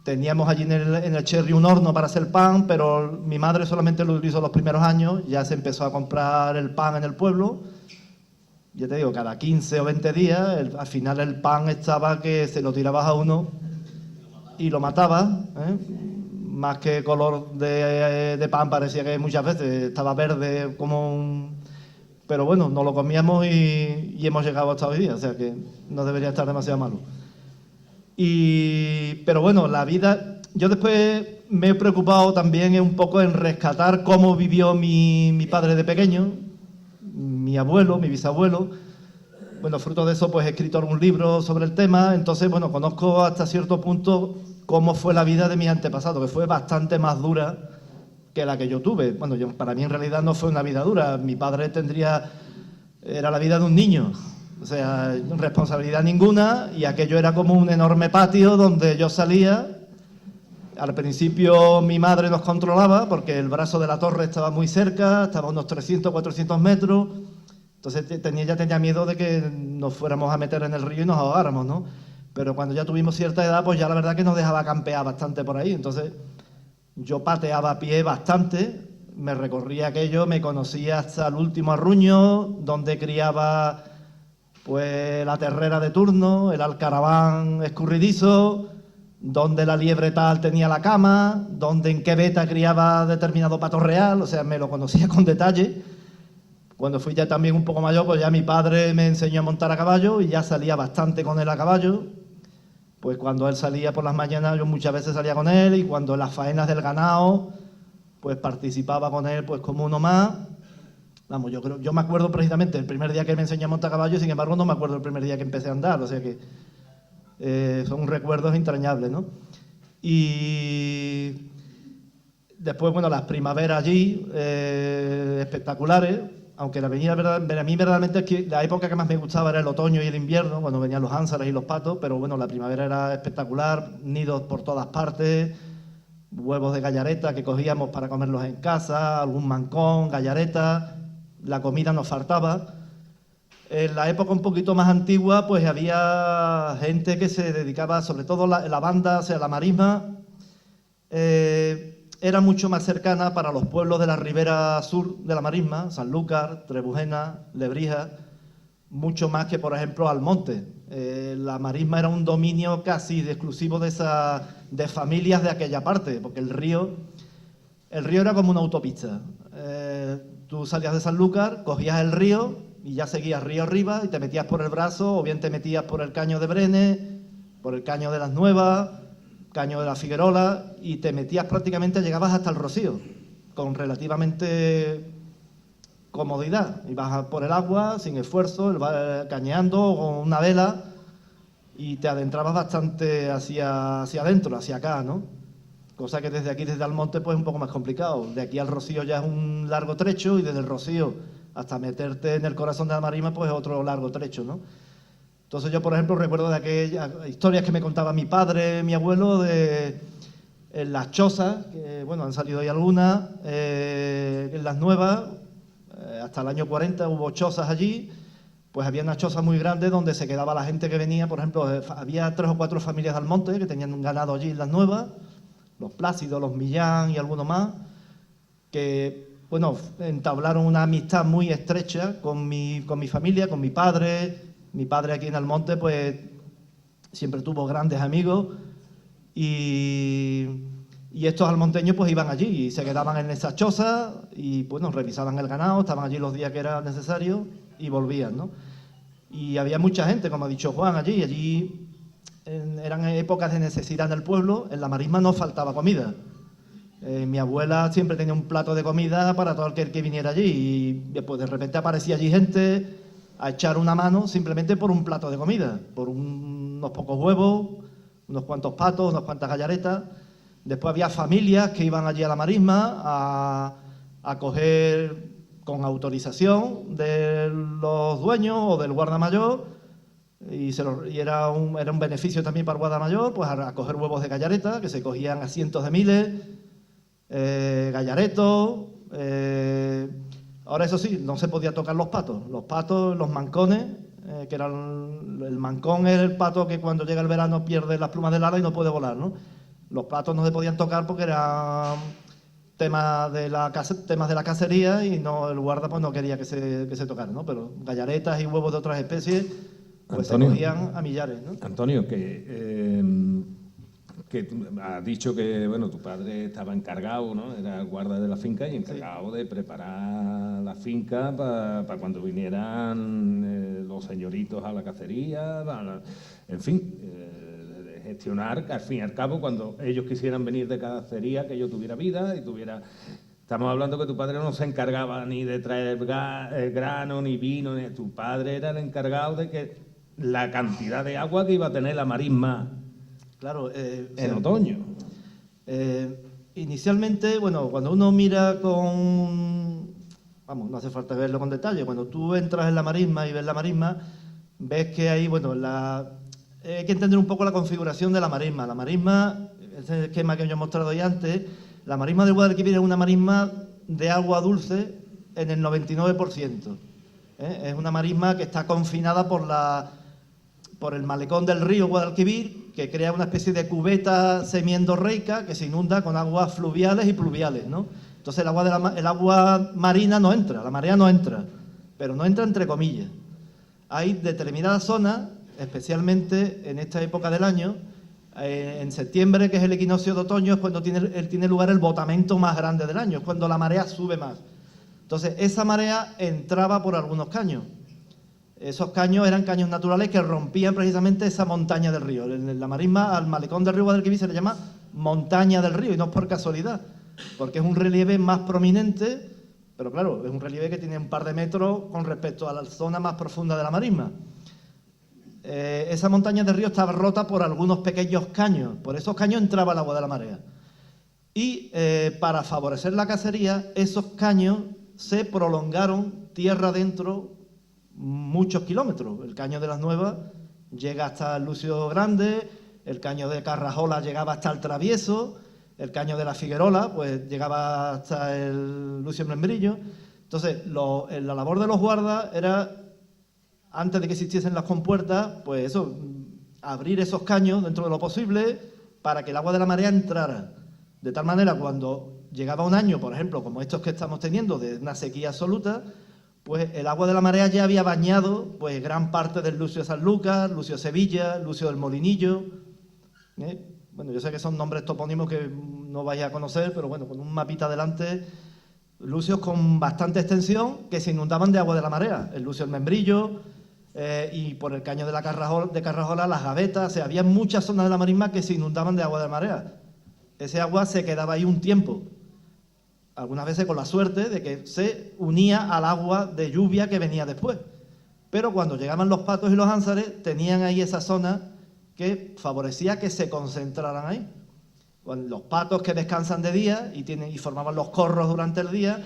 Speaker 4: teníamos allí en el Cherry un horno para hacer pan, pero mi madre solamente lo utilizó los primeros años, ya se empezó a comprar el pan en el pueblo. Ya te digo, cada 15 o 20 días, al final el pan estaba que se lo tirabas a uno y lo matabas, Más que color de pan, parecía que muchas veces estaba verde Pero bueno, nos lo comíamos y hemos llegado hasta hoy día, o sea que no debería estar demasiado malo. Pero bueno, la vida... Yo después me he preocupado también un poco en rescatar cómo vivió mi padre de pequeño, mi abuelo, mi bisabuelo. Bueno, fruto de eso, pues he escrito algún libro sobre el tema. Entonces, bueno, conozco hasta cierto punto cómo fue la vida de mis antepasados, que fue bastante más dura que la que yo tuve. Bueno, para mí en realidad no fue una vida dura. Mi padre era la vida de un niño. O sea, responsabilidad ninguna, y aquello era como un enorme patio donde yo salía. Al principio mi madre nos controlaba porque el Brazo de la Torre estaba muy cerca, estaba a unos 300 o 400 metros. Entonces ya tenía miedo de que nos fuéramos a meter en el río y nos ahogáramos, ¿no? Pero cuando ya tuvimos cierta edad, pues ya la verdad que nos dejaba campear bastante por ahí. Entonces yo pateaba a pie bastante, me recorría aquello, me conocía hasta el último arruño, donde criaba pues la terrera de turno, el alcaraván escurridizo, dónde la liebre tal tenía la cama, dónde en qué veta criaba determinado pato real, o sea, me lo conocía con detalle. Cuando fui ya también un poco mayor, pues ya mi padre me enseñó a montar a caballo y ya salía bastante con él a caballo. Pues cuando él salía por las mañanas, yo muchas veces salía con él, y cuando en las faenas del ganado, pues participaba con él pues como uno más. Vamos, yo me acuerdo precisamente el primer día que me enseñó a montar a caballo, sin embargo no me acuerdo el primer día que empecé a andar, o sea que son recuerdos entrañables, ¿no? Y después, bueno, las primaveras allí, espectaculares, aunque a mí verdaderamente es que la época que más me gustaba era el otoño y el invierno, cuando venían los ánsares y los patos, pero bueno, la primavera era espectacular, nidos por todas partes, huevos de gallareta que cogíamos para comerlos en casa, algún mancón, gallareta, la comida nos faltaba. En la época un poquito más antigua, pues había gente que se dedicaba, sobre todo la banda, o sea, la marisma, era mucho más cercana para los pueblos de la ribera sur de la marisma, Sanlúcar, Trebujena, Lebrija, mucho más que, por ejemplo, Almonte. La marisma era un dominio casi exclusivo de familias de aquella parte, porque el río era como una autopista. Tú salías de Sanlúcar, cogías el río y ya seguías río arriba y te metías por el Brazo, o bien te metías por el Caño de Brenes, por el Caño de las Nuevas, Caño de la Figuerola, y te metías prácticamente, llegabas hasta el Rocío, con relativamente comodidad. Ibas por el agua, sin esfuerzo, cañeando o con una vela, y te adentrabas bastante hacia adentro, hacia acá, ¿no? Cosa que desde aquí, desde Almonte, pues es un poco más complicado. De aquí al Rocío ya es un largo trecho, y desde el Rocío hasta meterte en el corazón de la marisma, pues es otro largo trecho, ¿no? Entonces yo, por ejemplo, recuerdo de aquellas historias que me contaba mi padre, mi abuelo, en las chozas, que bueno, han salido ahí algunas, en las Nuevas, hasta el año 40 hubo chozas allí, pues había unas chozas muy grandes donde se quedaba la gente que venía, por ejemplo, había 3 o 4 familias de Almonte que tenían un ganado allí en las Nuevas, los Plácidos, los Millán y algunos más, que bueno, entablaron una amistad muy estrecha con mi familia, con mi padre. Mi padre aquí en Almonte, pues siempre tuvo grandes amigos, y estos almonteños pues iban allí y se quedaban en esas chozas y bueno, revisaban el ganado, estaban allí los días que era necesario y volvían, ¿no? Y había mucha gente, como ha dicho Juan, allí eran épocas de necesidad en el pueblo, en la marisma no faltaba comida. Mi abuela siempre tenía un plato de comida para todo aquel que viniera allí, y después de repente aparecía allí gente a echar una mano simplemente por un plato de comida, por unos pocos huevos, unos cuantos patos, unas cuantas gallaretas. Después había familias que iban allí a la marisma a coger con autorización de los dueños o del guardamayor, y era un beneficio también para el guardamayor, pues a coger huevos de gallareta, que se cogían a cientos de miles, gallaretos. Ahora, eso sí, no se podía tocar los patos, los mancones, que eran el mancón es el pato que cuando llega el verano pierde las plumas del ala y no puede volar, ¿no? Los patos no se podían tocar porque eran temas de la cacería, y no, el guarda pues no quería que se tocaran, ¿no? Pero gallaretas y huevos de otras especies pues Antonio, se cogían a millares, ¿no?
Speaker 1: Antonio, que tú has dicho que bueno, tu padre estaba encargado, ¿no? Era guarda de la finca y encargado de preparar la finca para cuando vinieran los señoritos a la cacería, en fin, de gestionar, al fin y al cabo, cuando ellos quisieran venir de cacería, que ellos tuviera vida y tuviera... Estamos hablando que tu padre no se encargaba ni de traer grano, ni vino, ni... Tu padre era el encargado de que la cantidad de agua que iba a tener la marisma...
Speaker 4: Claro,
Speaker 1: en otoño.
Speaker 4: Inicialmente, bueno, cuando uno mira con... Vamos, no hace falta verlo con detalle. Cuando tú entras en la marisma y ves la marisma, ves que ahí, bueno, hay que entender un poco la configuración de la marisma. La marisma, ese esquema que yo he mostrado ahí antes, la marisma del Guadalquivir es una marisma de agua dulce en el 99%. Es una marisma que está confinada por el malecón del río Guadalquivir, que crea una especie de cubeta semiendorreica que se inunda con aguas fluviales y pluviales, ¿no? Entonces el agua marina no entra, la marea no entra, pero no entra entre comillas. Hay determinadas zonas, especialmente en esta época del año, En septiembre, que es el equinoccio de otoño, es cuando tiene lugar el botamiento más grande del año, es cuando la marea sube más. Entonces, esa marea entraba por algunos caños. Esos caños eran caños naturales que rompían precisamente esa montaña del río. En la marisma, al malecón del río Guadalquivir se le llama montaña del río, y no es por casualidad, porque es un relieve más prominente, pero claro, es un relieve que tiene un par de metros con respecto a la zona más profunda de la marisma. Esa montaña del río estaba rota por algunos pequeños caños, por esos caños entraba el agua de la marea. Y para favorecer la cacería, esos caños se prolongaron tierra adentro muchos kilómetros. El caño de las Nuevas llega hasta el Lucio Grande, el caño de Carrajola llegaba hasta el Travieso, el caño de la Figuerola pues llegaba hasta el Lucio Membrillo. Entonces, la labor de los guardas era, antes de que existiesen las compuertas, pues eso, abrir esos caños dentro de lo posible para que el agua de la marea entrara. De tal manera, cuando llegaba un año, por ejemplo, como estos que estamos teniendo, de una sequía absoluta, pues el agua de la marea ya había bañado pues gran parte del Lucio de Sanlúcar, Lucio de Sevilla, Lucio del Molinillo. Bueno, yo sé que son nombres topónimos que no vais a conocer, pero bueno, con un mapita delante, lucios con bastante extensión que se inundaban de agua de la marea. El Lucio del Membrillo y por el caño de Carrajola, las Gavetas, o sea, había muchas zonas de la marisma que se inundaban de agua de la marea. Ese agua se quedaba ahí un tiempo, algunas veces con la suerte de que se unía al agua de lluvia que venía después. Pero cuando llegaban los patos y los ánsares, tenían ahí esa zona que favorecía que se concentraran ahí. Cuando los patos que descansan de día y formaban los corros durante el día,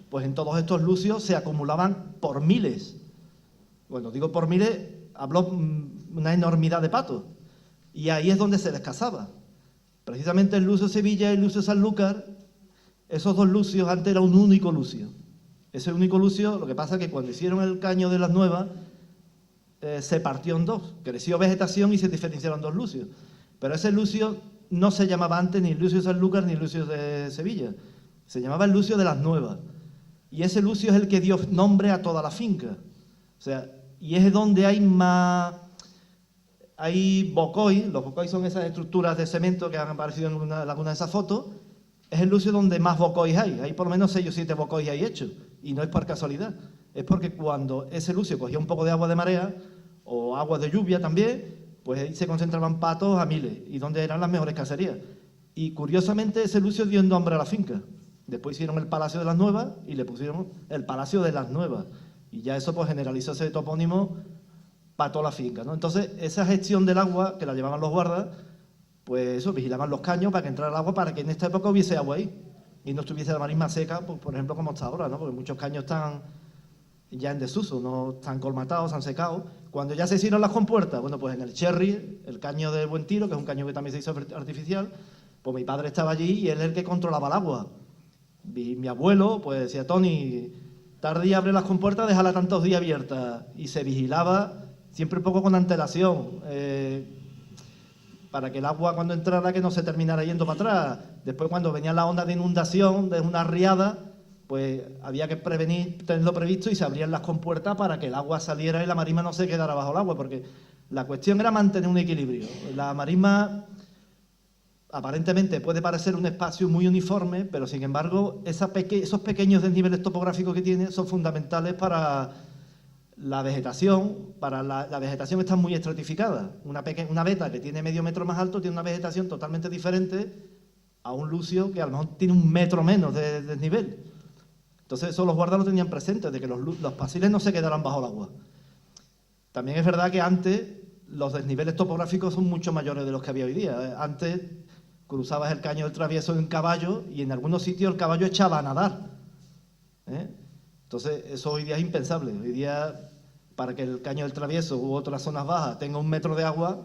Speaker 4: pues en todos estos lucios se acumulaban por miles. Bueno, digo por miles, hablo una enormidad de patos. Y ahí es donde se les cazaba. Precisamente el Lucio Sevilla y el Lucio Sanlúcar, esos dos lucios antes era un único lucio. Ese único lucio, lo que pasa es que cuando hicieron el caño de las Nuevas, se partió en dos. Creció vegetación y se diferenciaron dos lucios. Pero ese lucio no se llamaba antes ni Lucio de Sanlúcar ni Lucio de Sevilla. Se llamaba el Lucio de las Nuevas. Y ese lucio es el que dio nombre a toda la finca. O sea, y es donde hay más... Hay bocoy, los bocoy son esas estructuras de cemento que han aparecido en alguna de esas fotos. Es el lucio donde más bocoy hay por lo menos 6 o 7 bocoy hay hechos, y no es por casualidad, es porque cuando ese lucio cogía un poco de agua de marea, o agua de lluvia también, pues ahí se concentraban patos a miles, y donde eran las mejores cacerías. Y curiosamente ese lucio dio nombre a la finca. Después hicieron el Palacio de las Nuevas, y le pusieron el Palacio de las Nuevas, y ya eso pues generalizó ese topónimo para toda la finca, ¿no? Entonces, esa gestión del agua, que la llevaban los guardas, pues eso, vigilaban los caños para que entrara el agua, para que en esta época hubiese agua ahí y no estuviese la marisma seca, pues, por ejemplo, como está ahora, ¿no? Porque muchos caños están ya en desuso, no están colmatados, han secado. Cuando ya se hicieron las compuertas, bueno, pues en el Cherry, el caño de Buen Tiro, que es un caño que también se hizo artificial, pues mi padre estaba allí y él es el que controlaba el agua. Y mi abuelo, pues decía, Tony, tardía abre las compuertas, déjala tantos días abiertas. Y se vigilaba siempre un poco con antelación, para que el agua cuando entrara que no se terminara yendo para atrás. Después cuando venía la onda de inundación de una riada, pues había que tenerlo previsto y se abrían las compuertas para que el agua saliera y la marisma no se quedara bajo el agua, porque la cuestión era mantener un equilibrio. La marisma aparentemente puede parecer un espacio muy uniforme, pero sin embargo esos pequeños desniveles topográficos que tiene son fundamentales para la vegetación. La vegetación está muy estratificada. Una veta que tiene medio metro más alto tiene una vegetación totalmente diferente a un lucio que a lo mejor tiene 1 metro menos de desnivel. Entonces eso los guardas lo tenían presente, de que los pasiles no se quedaran bajo el agua. También es verdad que antes los desniveles topográficos son mucho mayores de los que había hoy día. Antes cruzabas el caño del Travieso en caballo y en algunos sitios el caballo echaba a nadar. Entonces eso hoy día es impensable. Hoy día, para que el caño del Travieso u otras zonas bajas tenga 1 metro de agua,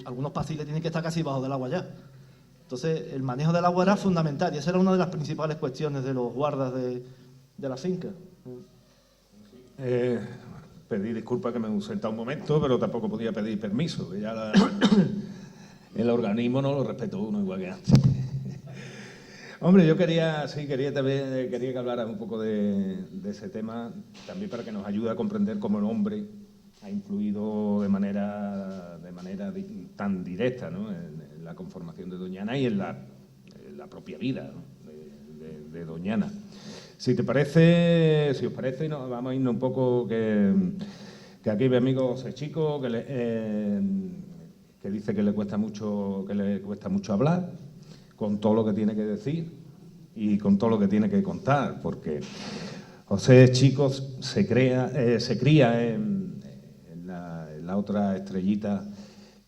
Speaker 4: algunos pasiles tienen que estar casi bajo del agua ya. Entonces el manejo del agua era fundamental y esa era una de las principales cuestiones de los guardas de la finca.
Speaker 1: Pedí disculpas que me he ausentado un momento, pero tampoco podía pedir permiso. Ya el organismo no lo respetó uno igual que antes. Hombre, yo quería que hablara un poco de ese tema, también para que nos ayude a comprender cómo el hombre ha influido de manera tan tan directa, ¿no?, en la conformación de Doñana y en la propia vida, ¿no?, de Doñana. Si os parece, no, vamos a irnos un poco, que aquí mi amigo José Chico, que dice que le cuesta mucho hablar, con todo lo que tiene que decir y con todo lo que tiene que contar, porque José Chico se cría en la otra estrellita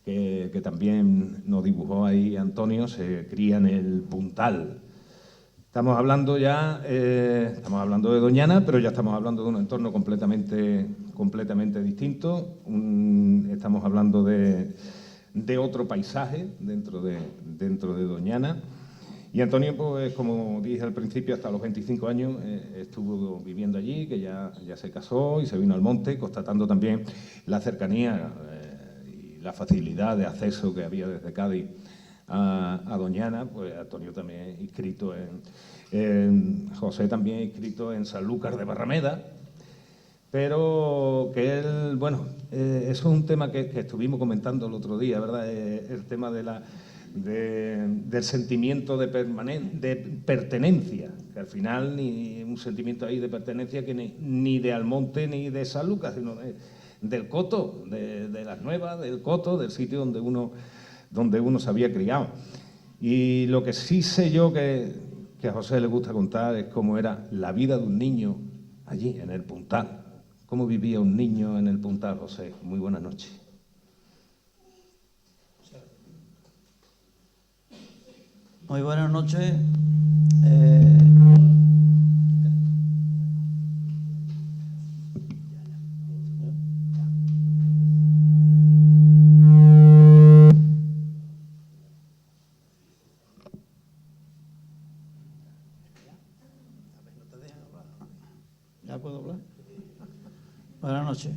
Speaker 1: que también nos dibujó ahí Antonio, se cría en el Puntal. Estamos hablando de Doñana, pero ya estamos hablando de un entorno completamente distinto. Estamos hablando de otro paisaje dentro de Doñana. Y Antonio, pues, como dije al principio, hasta los 25 años estuvo viviendo allí, que ya se casó y se vino al monte, constatando también la cercanía y la facilidad de acceso que había desde Cádiz a Doñana. Pues Antonio también inscrito José también inscrito en Sanlúcar de Barrameda, pero que él, bueno, eso es un tema que estuvimos comentando el otro día, ¿verdad? El tema del sentimiento de pertenencia, que al final ni un sentimiento ahí de pertenencia que ni de Almonte ni de Sanlúcar, sino del coto, de las Nuevas, del coto, del sitio donde uno se había criado. Y lo que sí sé yo que a José le gusta contar es cómo era la vida de un niño allí, en el Puntal. ¿Cómo vivía un niño en el Puntal, José? Muy buenas noches.
Speaker 5: Muy buenas noches. ¿Ya puedo hablar? Buenas noches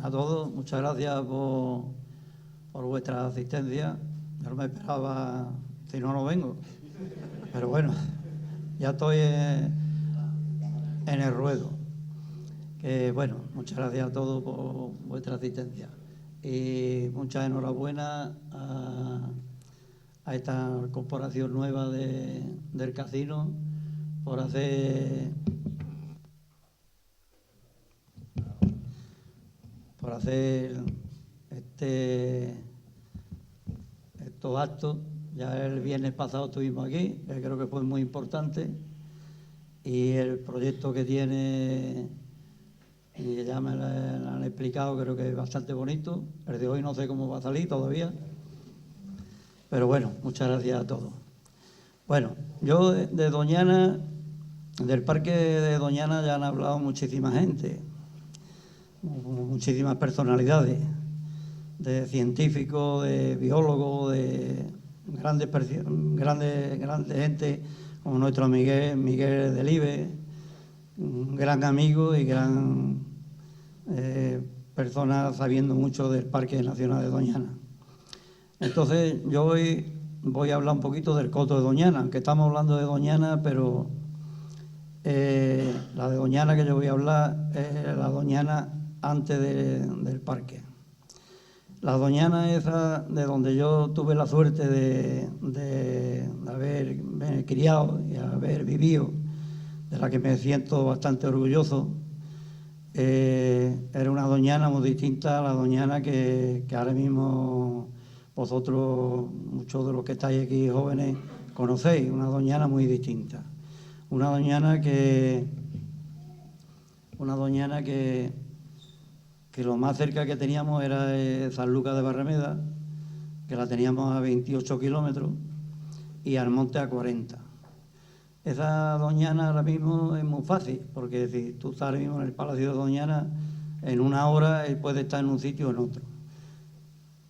Speaker 5: a todos. Muchas gracias por vuestra asistencia. No me esperaba, si no, no vengo. Pero bueno, ya estoy en el ruedo. Bueno, muchas gracias a todos por vuestra asistencia. Y muchas enhorabuena a esta corporación nueva del casino por hacer estos actos. Ya el viernes pasado estuvimos aquí, que creo que fue muy importante, y el proyecto que tiene, y ya me lo han explicado, creo que es bastante bonito. El de hoy no sé cómo va a salir todavía, pero bueno, muchas gracias a todos. Bueno, yo de Doñana, del parque de Doñana, ya han hablado muchísima gente, muchísimas personalidades, de científicos, de biólogos, de grandes gente, como nuestro Miguel Delibes, un gran amigo y gran persona sabiendo mucho del Parque Nacional de Doñana. Entonces, yo hoy voy a hablar un poquito del coto de Doñana, aunque estamos hablando de Doñana, pero la de Doñana que yo voy a hablar es la Doñana antes del parque. La Doñana esa de donde yo tuve la suerte de haber criado y haber vivido, de la que me siento bastante orgulloso, era una Doñana muy distinta a la Doñana que ahora mismo vosotros, muchos de los que estáis aquí jóvenes, conocéis. Una Doñana muy distinta. Una Doñana que lo más cerca que teníamos era Sanlúcar de Barrameda, que la teníamos a 28 kilómetros, y Almonte a 40. Esa Doñana ahora mismo es muy fácil, porque si tú estás ahora mismo en el Palacio de Doñana, en una hora él puede estar en un sitio o en otro,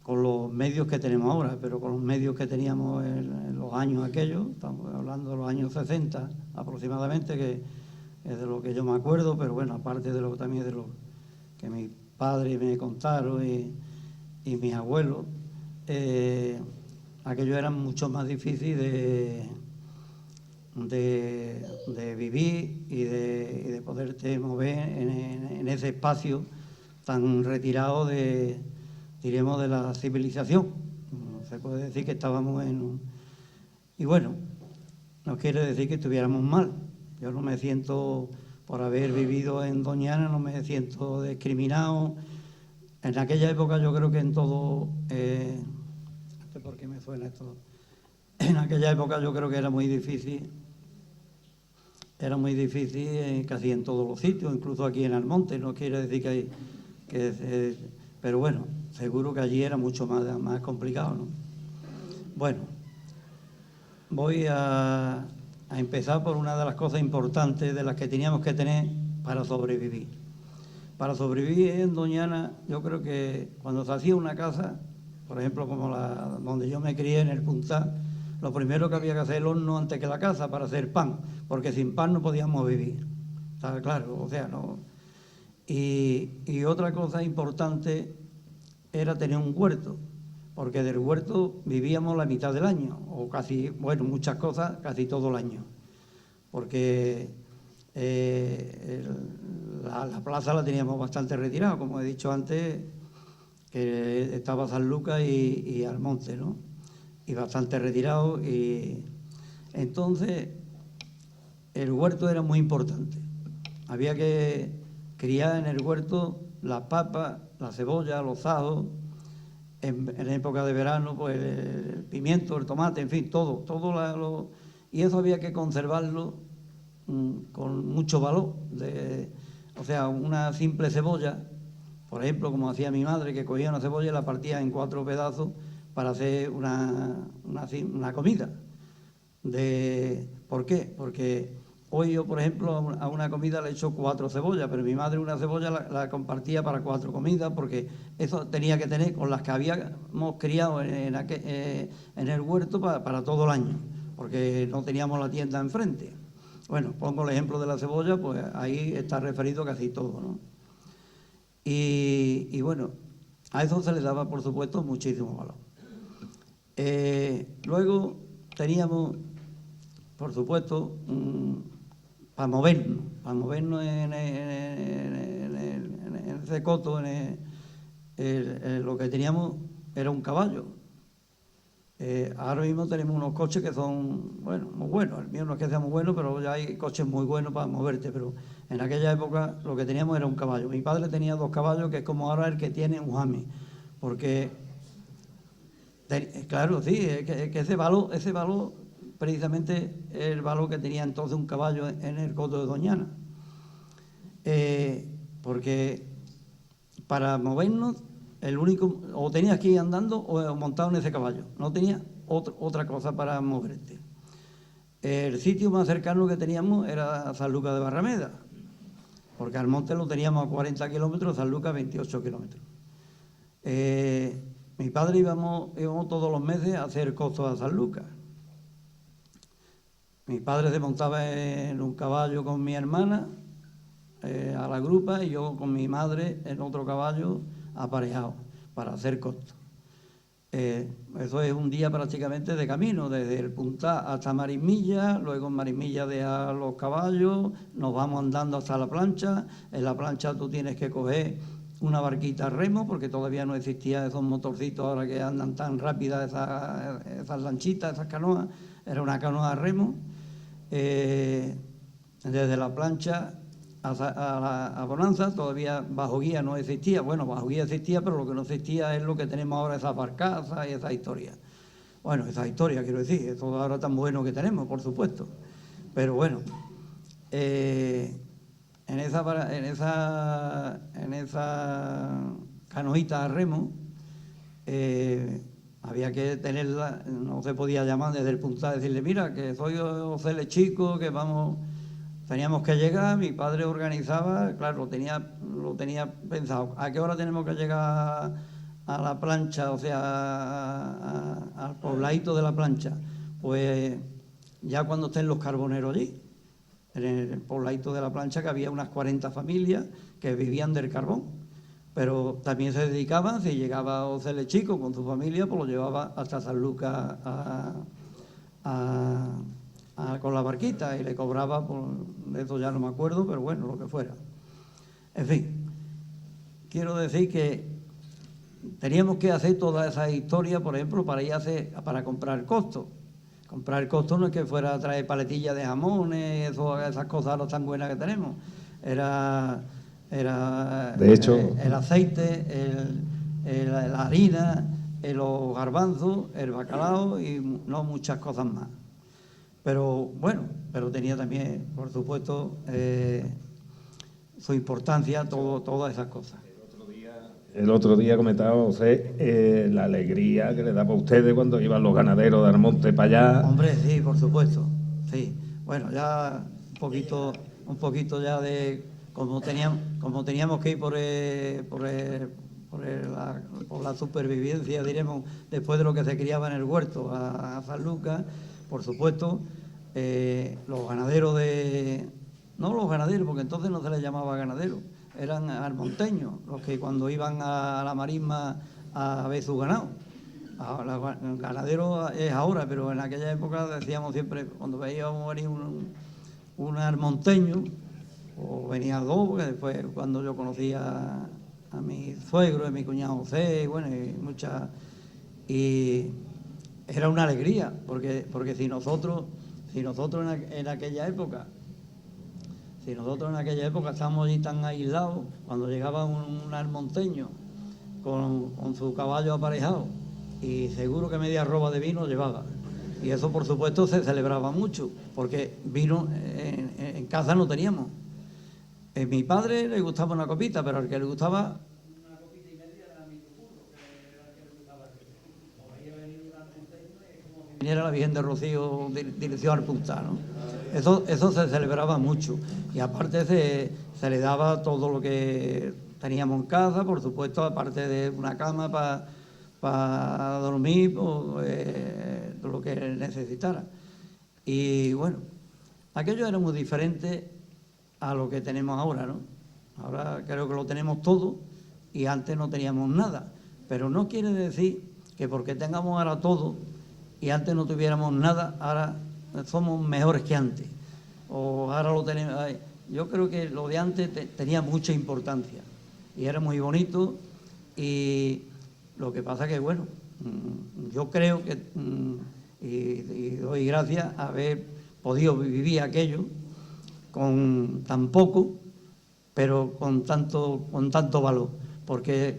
Speaker 5: con los medios que tenemos ahora, pero con los medios que teníamos en los años aquellos, estamos hablando de los años 60 aproximadamente, que es de lo que yo me acuerdo, pero bueno, aparte también de lo que mis padres me contaron y mis abuelos, aquello era mucho más difícil de vivir y de poderte mover en ese espacio tan retirado de la civilización. se puede decir que estábamos en un... Y bueno, no quiere decir que estuviéramos mal. Yo no me siento, por haber vivido en Doñana, no me siento discriminado. En aquella época yo creo que en todo... ¿por qué me suena esto? En aquella época yo creo que era muy difícil casi en todos los sitios, incluso aquí en Almonte. No quiere decir pero bueno, seguro que allí era mucho más complicado, ¿no? Bueno, voy a empezar por una de las cosas importantes de las que teníamos que tener para sobrevivir. Para sobrevivir en Doñana, yo creo que cuando se hacía una casa, por ejemplo, como la donde yo me crié, en el Puntal, lo primero que había que hacer el horno antes que la casa para hacer pan, porque sin pan no podíamos vivir. ¿Está claro? O sea, no. Y otra cosa importante era tener un huerto, porque del huerto vivíamos la mitad del año, o casi, bueno, muchas cosas, casi todo el año. Porque la plaza la teníamos bastante retirada, como he dicho antes, que estaba San Lucas y Almonte, ¿no? Y bastante retirado. Y entonces el huerto era muy importante. Había que criar en el huerto las papas, la cebolla, los ajos, en época de verano, pues el pimiento, el tomate, en fin, todo y eso había que conservarlo con mucho valor. O sea, una simple cebolla, por ejemplo, como hacía mi madre, que cogía una cebolla y la partía en 4 pedazos para hacer una comida. ¿Por qué? Porque hoy yo, por ejemplo, a una comida le echo 4 cebollas, pero mi madre una cebolla la compartía para 4 comidas, porque eso tenía que tener con las que habíamos criado en el huerto para todo el año, porque no teníamos la tienda enfrente. Bueno, pongo el ejemplo de la cebolla, pues ahí está referido casi todo, ¿no? Y bueno, a eso se le daba, por supuesto, muchísimo valor. Luego teníamos, por supuesto, para movernos en ese coto, lo que teníamos era un caballo. Ahora mismo tenemos unos coches que son, bueno, muy buenos. El mío no es que sea muy bueno, pero ya hay coches muy buenos para moverte. Pero en aquella época lo que teníamos era un caballo. Mi padre tenía 2 caballos, que es como ahora el que tiene un jame. Porque, claro, sí, que ese valor precisamente es el valor que tenía entonces un caballo en el coto de Doñana. Porque para movernos, el único, o tenías que ir andando o montado en ese caballo, no tenía otra cosa para moverte. El sitio más cercano que teníamos era San Lucas de Barrameda, porque Almonte lo teníamos a 40 kilómetros, San Lucas 28 kilómetros. Mi padre íbamos todos los meses a hacer costos a San Lucas. Mi padre se montaba en un caballo con mi hermana a la grupa, y yo con mi madre en otro caballo aparejado para hacer costos. Eso es un día prácticamente de camino, desde el Puntal hasta Marismilla, luego en Marismilla dejar los caballos, nos vamos andando hasta la plancha. En la plancha tú tienes que coger una barquita a remo, porque todavía no existían esos motorcitos ahora que andan tan rápidas, esas lanchitas, esas canoas. Era una canoa a remo. Desde la plancha a Bonanza, todavía bajo guía no existía. Bueno, bajo guía existía, pero lo que no existía es lo que tenemos ahora, esas barcazas y esas historias. Bueno, esas historias, quiero decir, eso ahora tan bueno que tenemos, por supuesto. Pero bueno, en esa canoita a remo había que tenerla, no se podía llamar desde el Puntal, decirle, mira, que soy Ocele chico, que vamos... Teníamos que llegar, mi padre organizaba, claro, lo tenía pensado. ¿A qué hora tenemos que llegar a la plancha, o sea, al pobladito de la plancha? Pues ya cuando estén los carboneros allí, en el pobladito de la plancha, que había unas 40 familias que vivían del carbón, pero también se dedicaban, si llegaba Ocele chico con su familia, pues lo llevaba hasta San Lucas con la barquita, y le cobraba, de eso ya no me acuerdo, pero bueno, lo que fuera. En fin, quiero decir que teníamos que hacer toda esa historia, por ejemplo, para comprar el costo. Comprar el costo no es que fuera a traer paletillas de jamones, esas cosas no tan buenas que tenemos. Era
Speaker 1: de hecho,
Speaker 5: el aceite, la harina, los garbanzos, el bacalao y no muchas cosas más. Pero bueno, pero tenía también, por supuesto, su importancia, todas esas cosas.
Speaker 1: El otro día comentaba José la alegría que le daba a ustedes cuando iban los ganaderos de Almonte para allá.
Speaker 5: Hombre, sí, por supuesto, sí. Bueno, ya un poquito ya de como teníamos que ir por la supervivencia, diremos, después de lo que se criaba en el huerto a San Lucas, por supuesto, los ganaderos no los ganaderos, porque entonces no se les llamaba ganaderos, eran almonteños, los que cuando iban a la marisma a ver su ganado. Ahora, el ganadero es ahora, pero en aquella época decíamos siempre, cuando veíamos venir un almonteño, o venía dos, porque después cuando yo conocía a mi suegro, a mi cuñado José, bueno, y era una alegría, porque si nosotros en aquella época estábamos allí tan aislados, cuando llegaba un almonteño con su caballo aparejado, y seguro que media roba de vino llevaba. Y eso, por supuesto, se celebraba mucho, porque vino en casa no teníamos. A mi padre le gustaba una copita, pero al que le gustaba una copita y media era mi burro, que era el que le gustaba. O veía venir un almonteño y es como si viniera la Virgen de Rocío dirección al Punta, ¿no? Eso se celebraba mucho. Y aparte se le daba todo lo que teníamos en casa, por supuesto, aparte de una cama para dormir, lo que necesitara. Y bueno, aquello era muy diferente a lo que tenemos ahora, ¿no? Ahora creo que lo tenemos todo y antes no teníamos nada. Pero no quiere decir que porque tengamos ahora todo y antes no tuviéramos nada, ahora somos mejores que antes. O ahora lo tenemos. Yo creo que lo de antes tenía mucha importancia y era muy bonito, y lo que pasa que, bueno, yo creo que, y doy gracias a haber podido vivir aquello con tan poco, pero con tanto valor, porque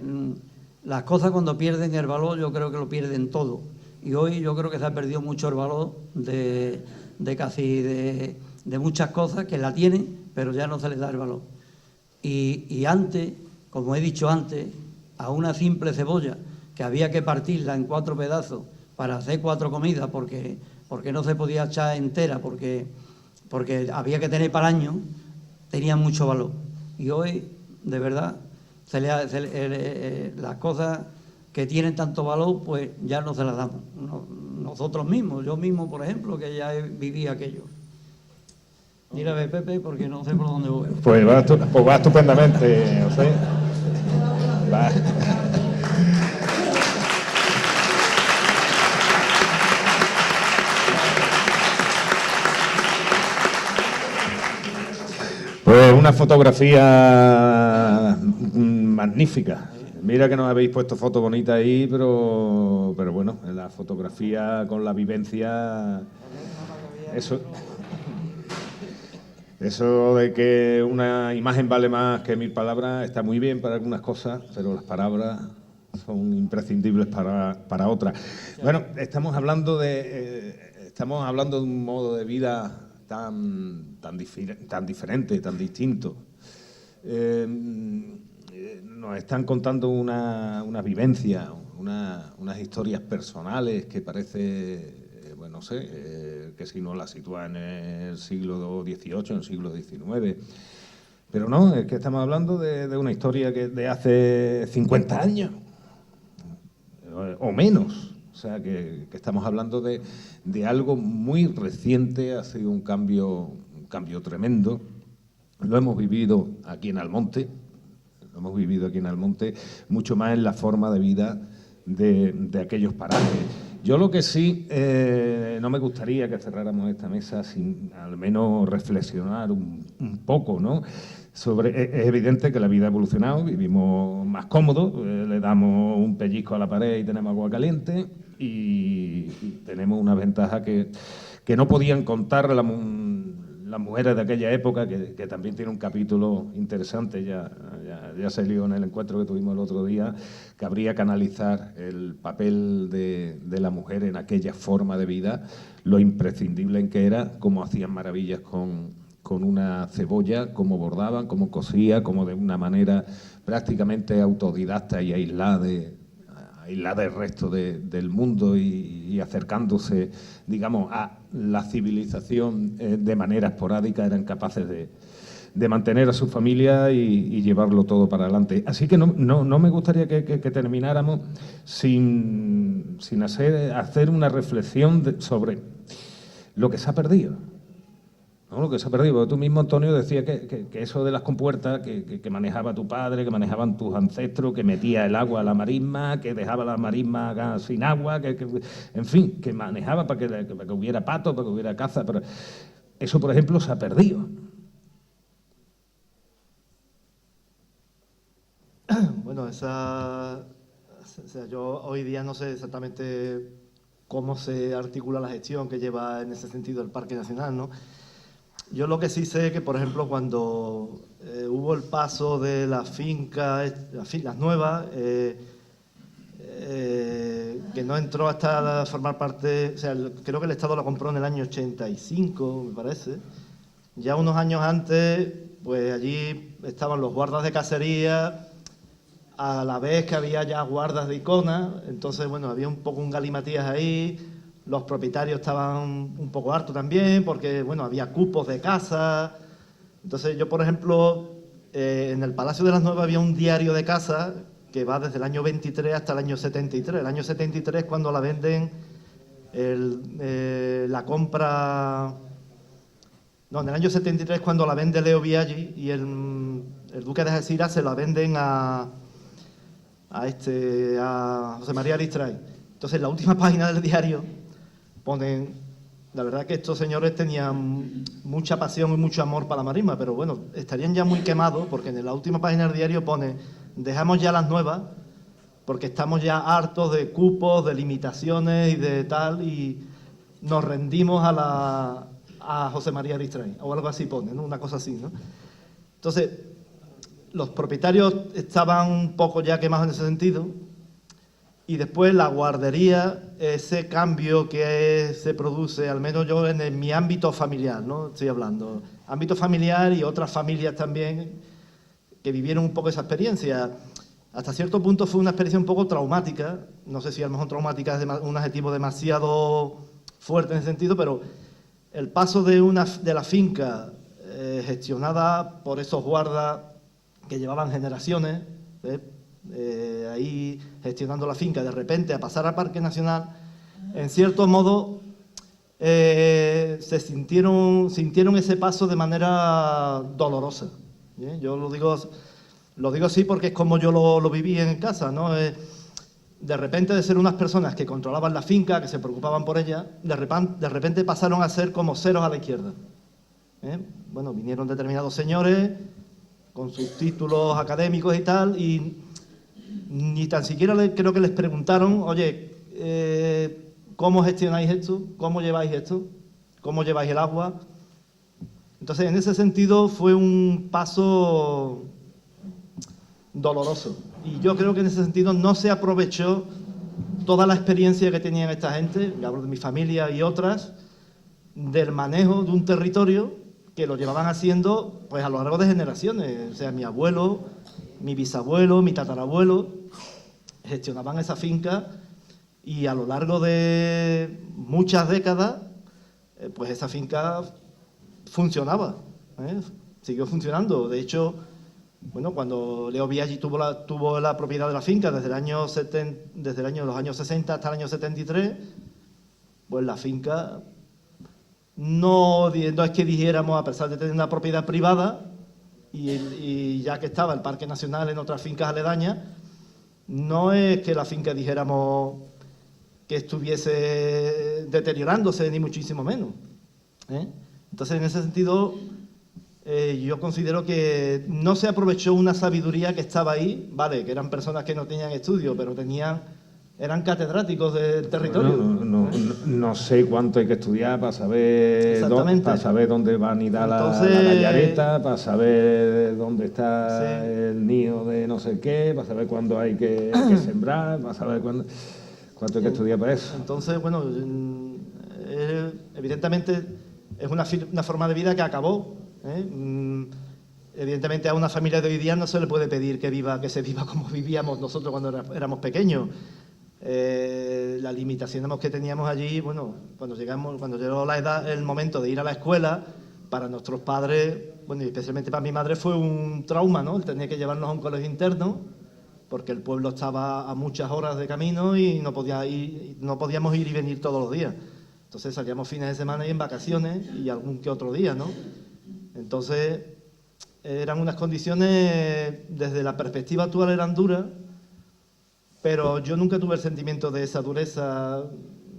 Speaker 5: las cosas cuando pierden el valor yo creo que lo pierden todo, y hoy yo creo que se ha perdido mucho el valor de muchas cosas que la tienen, pero ya no se les da el valor. Y antes, como he dicho antes, a una simple cebolla que había que partirla en 4 pedazos para hacer 4 comidas, porque no se podía echar entera, porque había que tener para el año, tenía mucho valor. Y hoy, de verdad, las cosas que tienen tanto valor, pues ya no se las damos. Nosotros mismos, yo mismo, por ejemplo, que ya viví aquello. Mira, Pepe, porque no sé por dónde voy.
Speaker 1: Pues va estupendamente, José. Va. Pues una fotografía magnífica. Mira que nos habéis puesto fotos bonitas ahí, pero bueno, la fotografía con la vivencia, eso de que una imagen vale más que 1000 palabras está muy bien para algunas cosas, pero las palabras son imprescindibles para otras. Bueno, estamos hablando de un modo de vida tan diferente, tan distinto. Nos están contando una vivencia, unas historias personales que parece, no sé, que si no las sitúa en el siglo XVIII, en el siglo XIX. Pero no, es que estamos hablando de una historia que de hace 50 años o menos. O sea, que estamos hablando de algo muy reciente, ha sido un cambio tremendo. Lo hemos vivido aquí en Almonte, mucho más en la forma de vida de aquellos parajes. Yo lo que sí, no me gustaría que cerráramos esta mesa sin al menos reflexionar un poco, ¿no? Es evidente que la vida ha evolucionado, vivimos más cómodos, le damos un pellizco a la pared y tenemos agua caliente y tenemos una ventaja que no podían contar las mujeres de aquella época, que también tiene un capítulo interesante, ya salió en el encuentro que tuvimos el otro día, que habría que analizar el papel de la mujer en aquella forma de vida, lo imprescindible en que era, cómo hacían maravillas con una cebolla, cómo bordaban, cómo cosía, cómo de una manera prácticamente autodidacta y aislada del resto del mundo y acercándose, digamos, a la civilización de manera esporádica, eran capaces de mantener a su familia y llevarlo todo para adelante. Así que no me gustaría que termináramos sin hacer una reflexión sobre lo que se ha perdido. ¿No? Lo que se ha perdido. Porque tú mismo, Antonio, decías que eso de las compuertas que manejaba tu padre, que manejaban tus ancestros, que metía el agua a la marisma, que dejaba la marisma sin agua, en fin, que manejaba para que hubiera pato, para que hubiera caza. Pero eso, por ejemplo, se ha perdido.
Speaker 4: Bueno, yo hoy día no sé exactamente cómo se articula la gestión que lleva en ese sentido el Parque Nacional, ¿no? Yo lo que sí sé es que, por ejemplo, cuando hubo el paso de las fincas, las nuevas, que no entró hasta formar parte, o sea, creo que el Estado la compró en el año 85, me parece. Ya unos años antes, pues allí estaban los guardas de cacería, a la vez que había ya guardas de Icona, entonces, bueno, había un poco un galimatías ahí. Los propietarios estaban un poco hartos también porque, bueno, había cupos de caza. Entonces yo, por ejemplo, en el Palacio de las Nuevas había un diario de caza que va desde el año 23 hasta el año 73. El año 73 cuando la venden, la compra... No, en el año 73 cuando la vende Leo Biaggi y el duque de Algeciras se la venden a José María Aristray. Entonces, en la última página del diario ponen, la verdad que estos señores tenían mucha pasión y mucho amor para la marisma, pero bueno, estarían ya muy quemados porque en la última página del diario pone, dejamos ya las nuevas porque estamos ya hartos de cupos, de limitaciones y de tal, y nos rendimos a José María Aristray, o algo así pone, ¿no? Una cosa así, ¿no? Entonces, los propietarios estaban un poco ya quemados en ese sentido. Y después la guardería, ese cambio que se produce, al menos yo en mi ámbito familiar, ¿no? Estoy hablando, ámbito familiar y otras familias también que vivieron un poco esa experiencia. Hasta cierto punto fue una experiencia un poco traumática, no sé si a lo mejor traumática es un adjetivo demasiado fuerte en ese sentido, pero el paso de la finca gestionada por esos guardas que llevaban generaciones, ahí gestionando la finca, de repente a pasar al Parque Nacional, en cierto modo sintieron ese paso de manera dolorosa. Yo lo digo así porque es como yo lo viví en casa, ¿no? De repente, de ser unas personas que controlaban la finca, que se preocupaban por ella, de repente pasaron a ser como ceros a la izquierda. Bueno, vinieron determinados señores con sus títulos académicos y tal, y ni tan siquiera creo que les preguntaron, oye, ¿cómo gestionáis esto? ¿Cómo lleváis esto? ¿Cómo lleváis el agua? Entonces, en ese sentido, fue un paso doloroso. Y yo creo que en ese sentido no se aprovechó toda la experiencia que tenían esta gente, hablo de mi familia y otras, del manejo de un territorio que lo llevaban haciendo pues a lo largo de generaciones. O sea, mi abuelo, mi bisabuelo, mi tatarabuelo gestionaban esa finca y a lo largo de muchas décadas pues esa finca funcionaba, siguió funcionando. De hecho, bueno, cuando Leo Biaggi tuvo la propiedad de la finca desde los años 60 hasta el año 73, pues la finca no es que dijéramos, a pesar de tener una propiedad privada y ya que estaba el Parque Nacional en otras fincas aledañas, no es que la finca dijéramos estuviese deteriorándose, ni muchísimo menos, ¿eh? Entonces, en ese sentido, yo considero que no se aprovechó una sabiduría que estaba ahí, vale, que eran personas que no tenían estudio, pero eran catedráticos del territorio.
Speaker 1: No sé cuánto hay que estudiar para saber,
Speaker 4: Exactamente.
Speaker 1: para saber dónde va a anidar
Speaker 4: Entonces,
Speaker 1: la gallareta, para saber dónde está
Speaker 4: sí,
Speaker 1: el nido de no sé qué, para saber cuándo hay que sembrar, para saber cuánto hay que estudiar para eso.
Speaker 4: Entonces, bueno, evidentemente es una forma de vida que acabó, ¿eh? Evidentemente a una familia de hoy día no se le puede pedir que se viva como vivíamos nosotros cuando éramos pequeños. Las limitaciones que teníamos allí, bueno, cuando llegó el momento de ir a la escuela, para nuestros padres, bueno, y especialmente para mi madre fue un trauma, ¿no? El tener que llevarnos a un colegio interno, porque el pueblo estaba a muchas horas de camino y no podíamos ir y venir todos los días. Entonces salíamos fines de semana y en vacaciones y algún que otro día, ¿no? Entonces eran unas condiciones, desde la perspectiva actual eran duras, pero yo nunca tuve el sentimiento de esa dureza.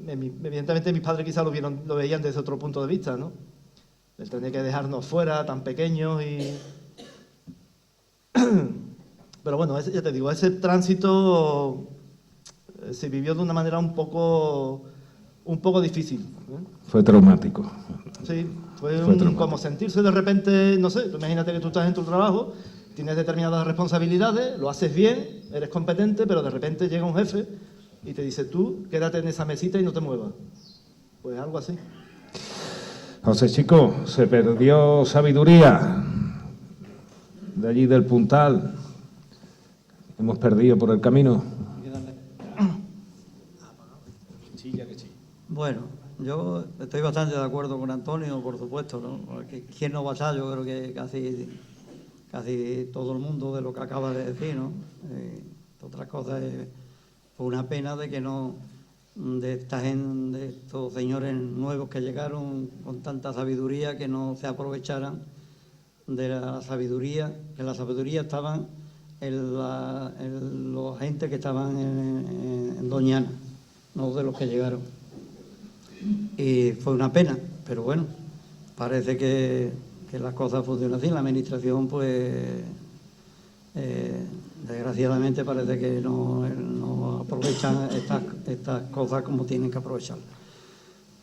Speaker 4: Evidentemente mis padres quizás lo veían desde otro punto de vista, ¿no? El tener que dejarnos fuera, tan pequeños y... Pero bueno, ya te digo, ese tránsito se vivió de una manera un poco difícil, ¿eh?
Speaker 1: Fue traumático.
Speaker 4: Sí, fue
Speaker 1: traumático.
Speaker 4: como sentirse de repente, no sé, imagínate que tú estás en tu trabajo, tienes determinadas responsabilidades, lo haces bien, eres competente, pero de repente llega un jefe y te dice, tú quédate en esa mesita y no te muevas. Pues algo así.
Speaker 1: José Chico, se perdió sabiduría de allí del Puntal. Hemos perdido por el camino.
Speaker 5: Bueno, yo estoy bastante de acuerdo con Antonio, por supuesto, ¿no? Porque ¿quién no va a estar? Yo creo que casi todo el mundo de lo que acaba de decir, ¿no? Otra cosa fue una pena de que no, de estos señores nuevos que llegaron con tanta sabiduría, que no se aprovecharan de la sabiduría, que la sabiduría estaban en los agentes que estaban en Doñana, no de los que llegaron. Y fue una pena, pero bueno, parece que las cosas funcionan así. La administración, pues, desgraciadamente parece que no aprovechan estas cosas como tienen que aprovecharlas.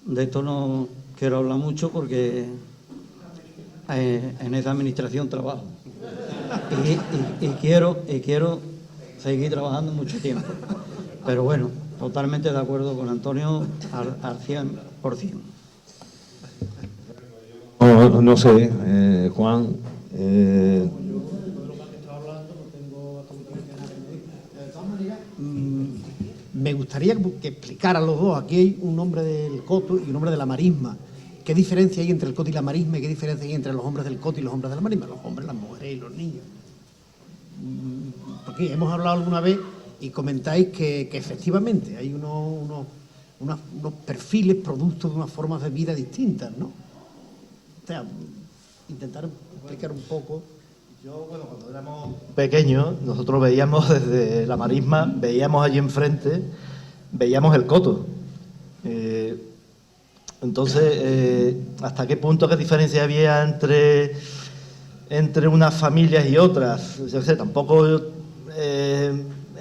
Speaker 5: De esto no quiero hablar mucho porque en esa administración trabajo y quiero seguir trabajando mucho tiempo. Pero bueno, totalmente de acuerdo con Antonio al 100%.
Speaker 1: No sé, Juan.
Speaker 3: Me gustaría que explicaran los dos. Aquí hay un hombre del coto y un hombre de la marisma. ¿Qué diferencia hay entre el coto y la marisma y qué diferencia hay entre los hombres del coto y los hombres de la marisma? Los hombres, las mujeres y los niños. Porque hemos hablado alguna vez y comentáis que efectivamente hay unos perfiles producto de unas formas de vida distintas, ¿no? O sea, intentar explicar un poco.
Speaker 4: Yo, bueno, cuando éramos pequeños, nosotros veíamos desde la marisma, veíamos allí enfrente, veíamos el coto. Entonces, ¿hasta qué punto, qué diferencia había entre unas familias y otras? Yo sé, tampoco he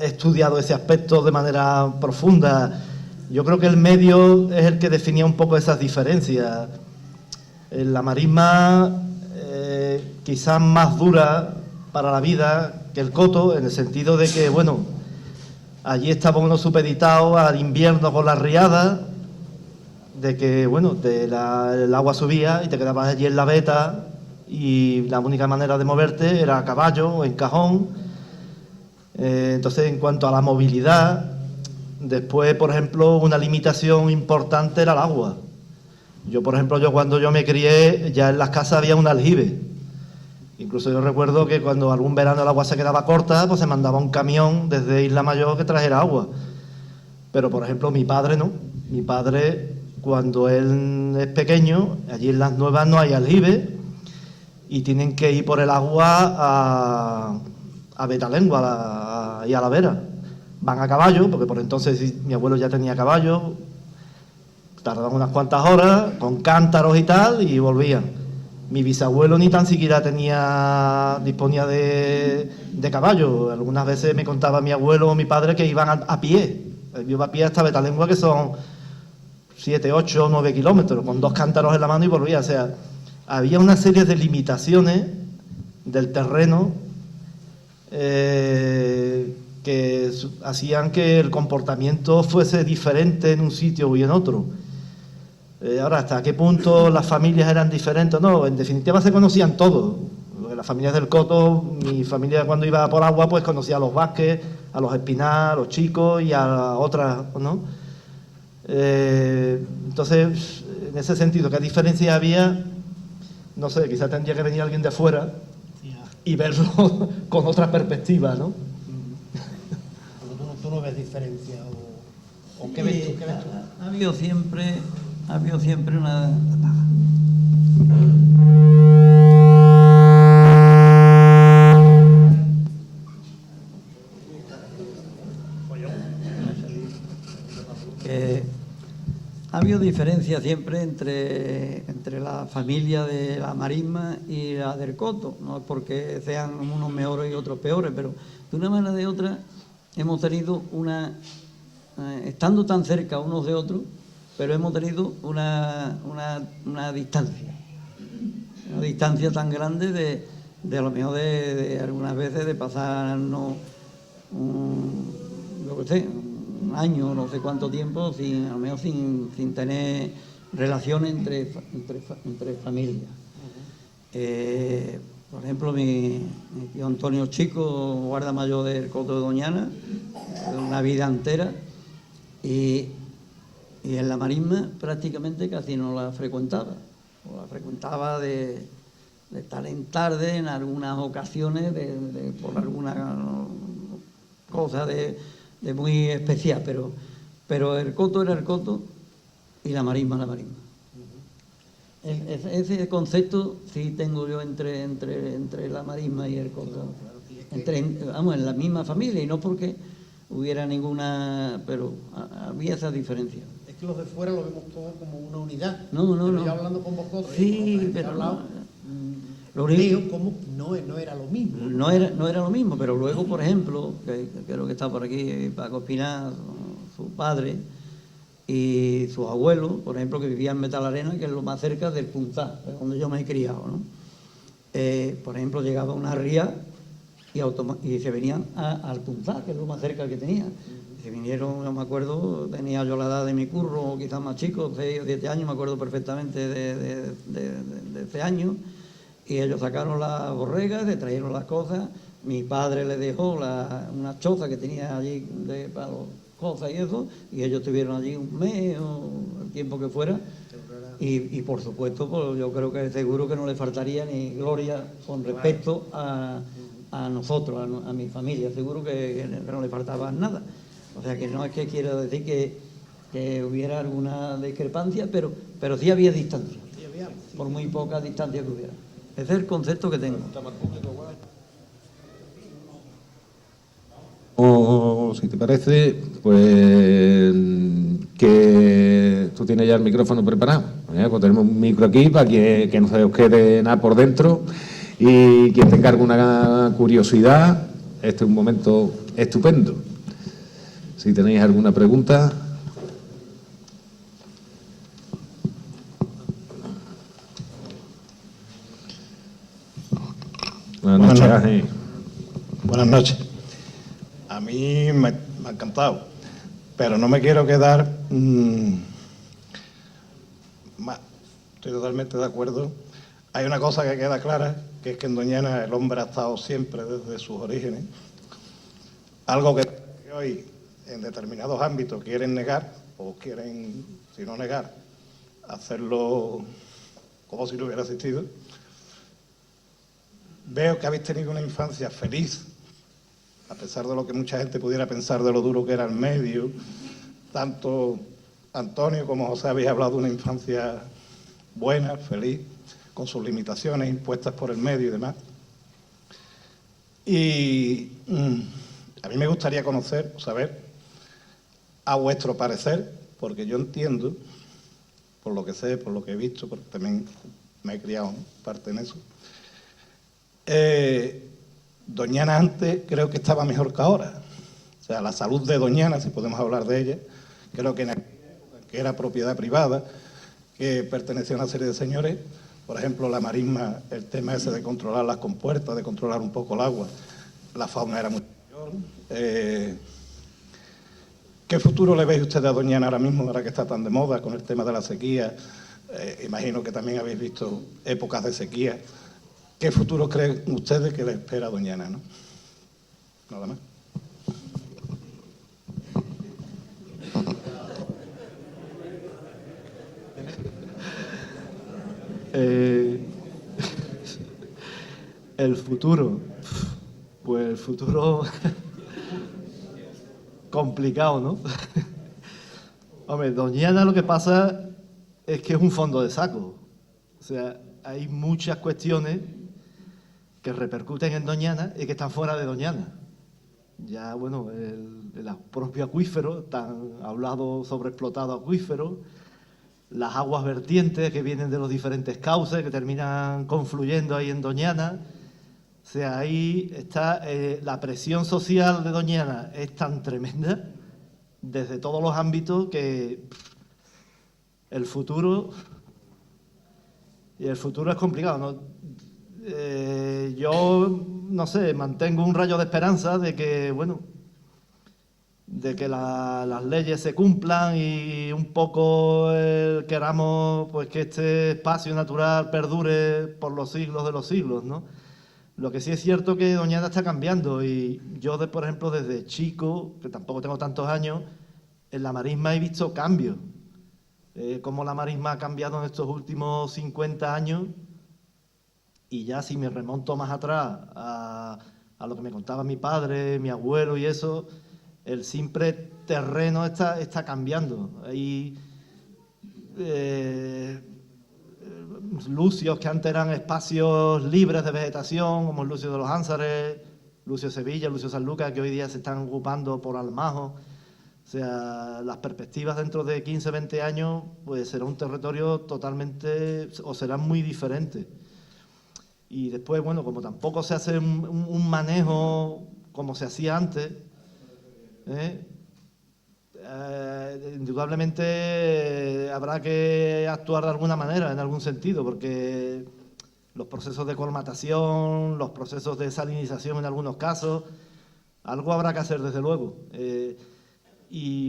Speaker 4: estudiado ese aspecto de manera profunda. Yo creo que el medio es el que definía un poco esas diferencias. En la marisma, quizás más dura para la vida que el coto, en el sentido de que, bueno, allí estaba uno supeditado al invierno con las riadas, de que, bueno, el agua subía y te quedabas allí en la veta y la única manera de moverte era a caballo o en cajón. Entonces, en cuanto a la movilidad, después, por ejemplo, una limitación importante era el agua. Yo, por ejemplo, cuando yo me crié, ya en las casas había un aljibe. Incluso yo recuerdo que cuando algún verano el agua se quedaba corta, pues se mandaba un camión desde Isla Mayor que trajera agua. Pero, por ejemplo, mi padre no. Mi padre, cuando él es pequeño, allí en Las Nuevas no hay aljibe y tienen que ir por el agua a Betalengua y a La Vera. van a caballo, porque por entonces mi abuelo ya tenía caballo, tardaban unas cuantas horas, con cántaros y tal, y volvían. Mi bisabuelo ni tan siquiera disponía de caballo. Algunas veces me contaba mi abuelo o mi padre que iban a pie. Yo a pie hasta Betalengua, que son 7, 8, 9 kilómetros, con 2 cántaros en la mano y volvía. O sea, había una serie de limitaciones del terreno que hacían que el comportamiento fuese diferente en un sitio y en otro. Ahora, ¿hasta qué punto las familias eran diferentes? No, en definitiva se conocían todos. Las familias del Coto, mi familia cuando iba por agua, pues conocía a los Vázquez, a los Espinar, a los chicos y a otras, ¿no? Entonces, en ese sentido, ¿qué diferencia había? No sé, quizás tendría que venir alguien de afuera y verlo con otra perspectiva, ¿no?
Speaker 3: ¿Tú no ves diferencia? ¿O qué ves tú? ¿Qué ves tú?
Speaker 5: Ha habido siempre una... Ha habido diferencia siempre entre la familia de la marisma y la del Coto, no es porque sean unos mejores y otros peores, pero de una manera o de otra hemos tenido estando tan cerca unos de otros, pero hemos tenido una distancia tan grande de a lo mejor de algunas veces de pasarnos un año, no sé cuánto tiempo, a lo mejor sin tener relaciones entre familias. Por ejemplo, mi tío Antonio Chico, guarda mayor del Coto de Doñana, una vida entera, y en la marisma prácticamente casi no la frecuentaba. O la frecuentaba de estar en tarde en algunas ocasiones, por alguna cosa de muy especial, pero el Coto era el Coto y la marisma la marisma. Ese concepto sí tengo yo entre la marisma y el Coto. Vamos, en la misma familia, y no porque hubiera ninguna, pero había esa diferencia.
Speaker 3: Es que los de fuera lo vemos todo como una unidad.
Speaker 5: No.
Speaker 3: Yo hablando con vosotros,
Speaker 5: sí, pero
Speaker 3: como no era lo mismo.
Speaker 5: No era lo mismo, pero luego, por ejemplo, que creo que está por aquí Paco Espinar, su padre, y sus abuelos, por ejemplo, que vivían en Metalarena, que es lo más cerca del Punzá, donde yo me he criado, ¿no? Por ejemplo, llegaba una ría y se venían al Punzá, que es lo más cerca que tenía. Se vinieron, yo me acuerdo, tenía yo la edad de mi curro, quizás más chico, 6 o 7 años, me acuerdo perfectamente de ese año, y ellos sacaron las borregas, le trajeron las cosas, mi padre les dejó una choza que tenía allí para las cosas y eso, y ellos estuvieron allí un mes o el tiempo que fuera, y por supuesto, pues, yo creo que seguro que no le faltaría ni gloria con respecto a nosotros, a mi familia, seguro que no le faltaba nada. O sea que no es que quiero decir que hubiera alguna discrepancia, pero sí había distancia, por muy poca distancia que hubiera. Ese es el concepto que tengo.
Speaker 1: O, si te parece, pues que tú tienes ya el micrófono preparado. Pues tenemos un micro aquí para que no se os quede nada por dentro, y quien tenga alguna curiosidad, este es un momento estupendo. Si tenéis alguna pregunta. Buenas noches, Ángel.
Speaker 6: Buenas noches. A mí me ha encantado, pero no me quiero quedar... estoy totalmente de acuerdo. Hay una cosa que queda clara, que es que en Doñana el hombre ha estado siempre desde sus orígenes. Algo que hoy en determinados ámbitos quieren negar, o quieren, si no negar, hacerlo como si no hubiera existido. Veo que habéis tenido una infancia feliz, a pesar de lo que mucha gente pudiera pensar de lo duro que era el medio. Tanto Antonio como José habéis hablado de una infancia buena, feliz, con sus limitaciones impuestas por el medio y demás. Y A mí me gustaría conocer, saber, a vuestro parecer, porque yo entiendo, por lo que sé, por lo que he visto, porque también me he criado parte en eso, Doñana antes creo que estaba mejor que ahora. O sea, la salud de Doñana, si podemos hablar de ella, creo que en aquella época, que era propiedad privada, que pertenecía a una serie de señores, por ejemplo, la marisma, el tema ese de controlar las compuertas, de controlar un poco el agua, la fauna era mucho mayor. ¿Qué futuro le veis ustedes a Doñana ahora mismo, ahora que está tan de moda con el tema de la sequía? Imagino que también habéis visto épocas de sequía. ¿Qué futuro creen ustedes que le espera a Doñana, no? Nada más.
Speaker 4: El futuro, pues el futuro complicado, ¿no? Hombre, Doñana lo que pasa es que es un fondo de saco. O sea, hay muchas cuestiones que repercuten en Doñana y que están fuera de Doñana. Ya, bueno, el propio acuífero, tan hablado sobre explotado acuífero, las aguas vertientes que vienen de los diferentes cauces que terminan confluyendo ahí en Doñana. O sea, ahí está la presión social de Doñana es tan tremenda desde todos los ámbitos que el futuro es complicado, ¿no? Yo, no sé, mantengo un rayo de esperanza de que, bueno, de que las leyes se cumplan y un poco queramos pues que este espacio natural perdure por los siglos de los siglos, ¿no? Lo que sí es cierto que Doñana está cambiando y yo, por ejemplo, desde chico, que tampoco tengo tantos años, en la marisma he visto cambios. Cómo la marisma ha cambiado en estos últimos 50 años y ya si me remonto más atrás a lo que me contaba mi padre, mi abuelo y eso, el simple terreno está cambiando. Hay lucios que antes eran espacios libres de vegetación, como el lucio de los Ánsares, Lucio Sevilla, Lucio Sanlúcar, que hoy día se están ocupando por Almajo. O sea, las perspectivas dentro de 15, 20 años, pues será un territorio totalmente, o será muy diferente. Y después, bueno, como tampoco se hace un manejo como se hacía antes, indudablemente habrá que actuar de alguna manera, en algún sentido, porque los procesos de colmatación, los procesos de salinización en algunos casos, algo habrá que hacer desde luego.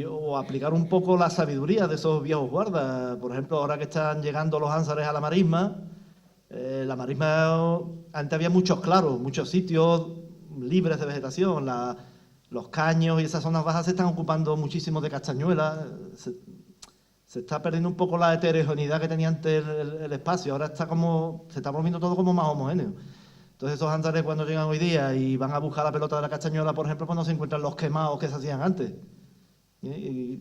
Speaker 4: O aplicar un poco la sabiduría de esos viejos guardas. Por ejemplo, ahora que están llegando los Ánsares a la marisma, antes había muchos claros, muchos sitios libres de vegetación. Los caños y esas zonas bajas se están ocupando muchísimo de castañuelas. Se está perdiendo un poco la heterogeneidad que tenía antes el espacio. Ahora se está volviendo todo como más homogéneo. Entonces esos Ánsares cuando llegan hoy día y van a buscar la pelota de la castañuela, por ejemplo, pues no se encuentran los quemados que se hacían antes. Y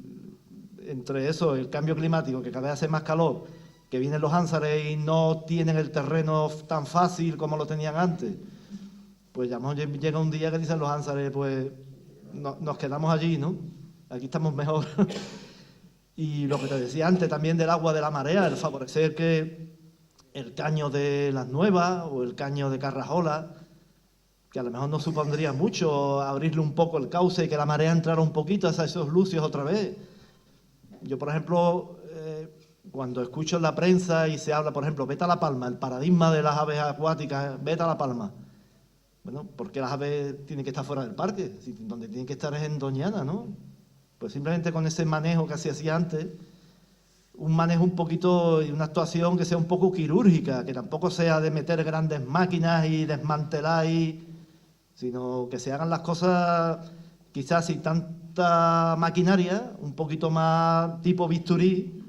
Speaker 4: entre eso, el cambio climático, que cada vez hace más calor, que vienen los Ánsares y no tienen el terreno tan fácil como lo tenían antes, pues ya llega un día que dicen los Ánsares, pues nos quedamos allí, ¿no? Aquí estamos mejor. Y lo que te decía antes también del agua de la marea, el favorecer que el caño de Las Nuevas o el caño de Carrajola, que a lo mejor no supondría mucho abrirle un poco el cauce y que la marea entrara un poquito a esos lucios otra vez. Yo, por ejemplo, cuando escucho en la prensa y se habla, por ejemplo, vete a La Palma, el paradigma de las aves acuáticas, vete a La Palma. Bueno, ¿por qué las aves tienen que estar fuera del parque? Si donde tienen que estar es en Doñana, ¿no? Pues simplemente con ese manejo que se hacía antes, un manejo un poquito y una actuación que sea un poco quirúrgica, que tampoco sea de meter grandes máquinas y desmantelar sino que se hagan las cosas quizás sin tanta maquinaria, un poquito más tipo bisturí.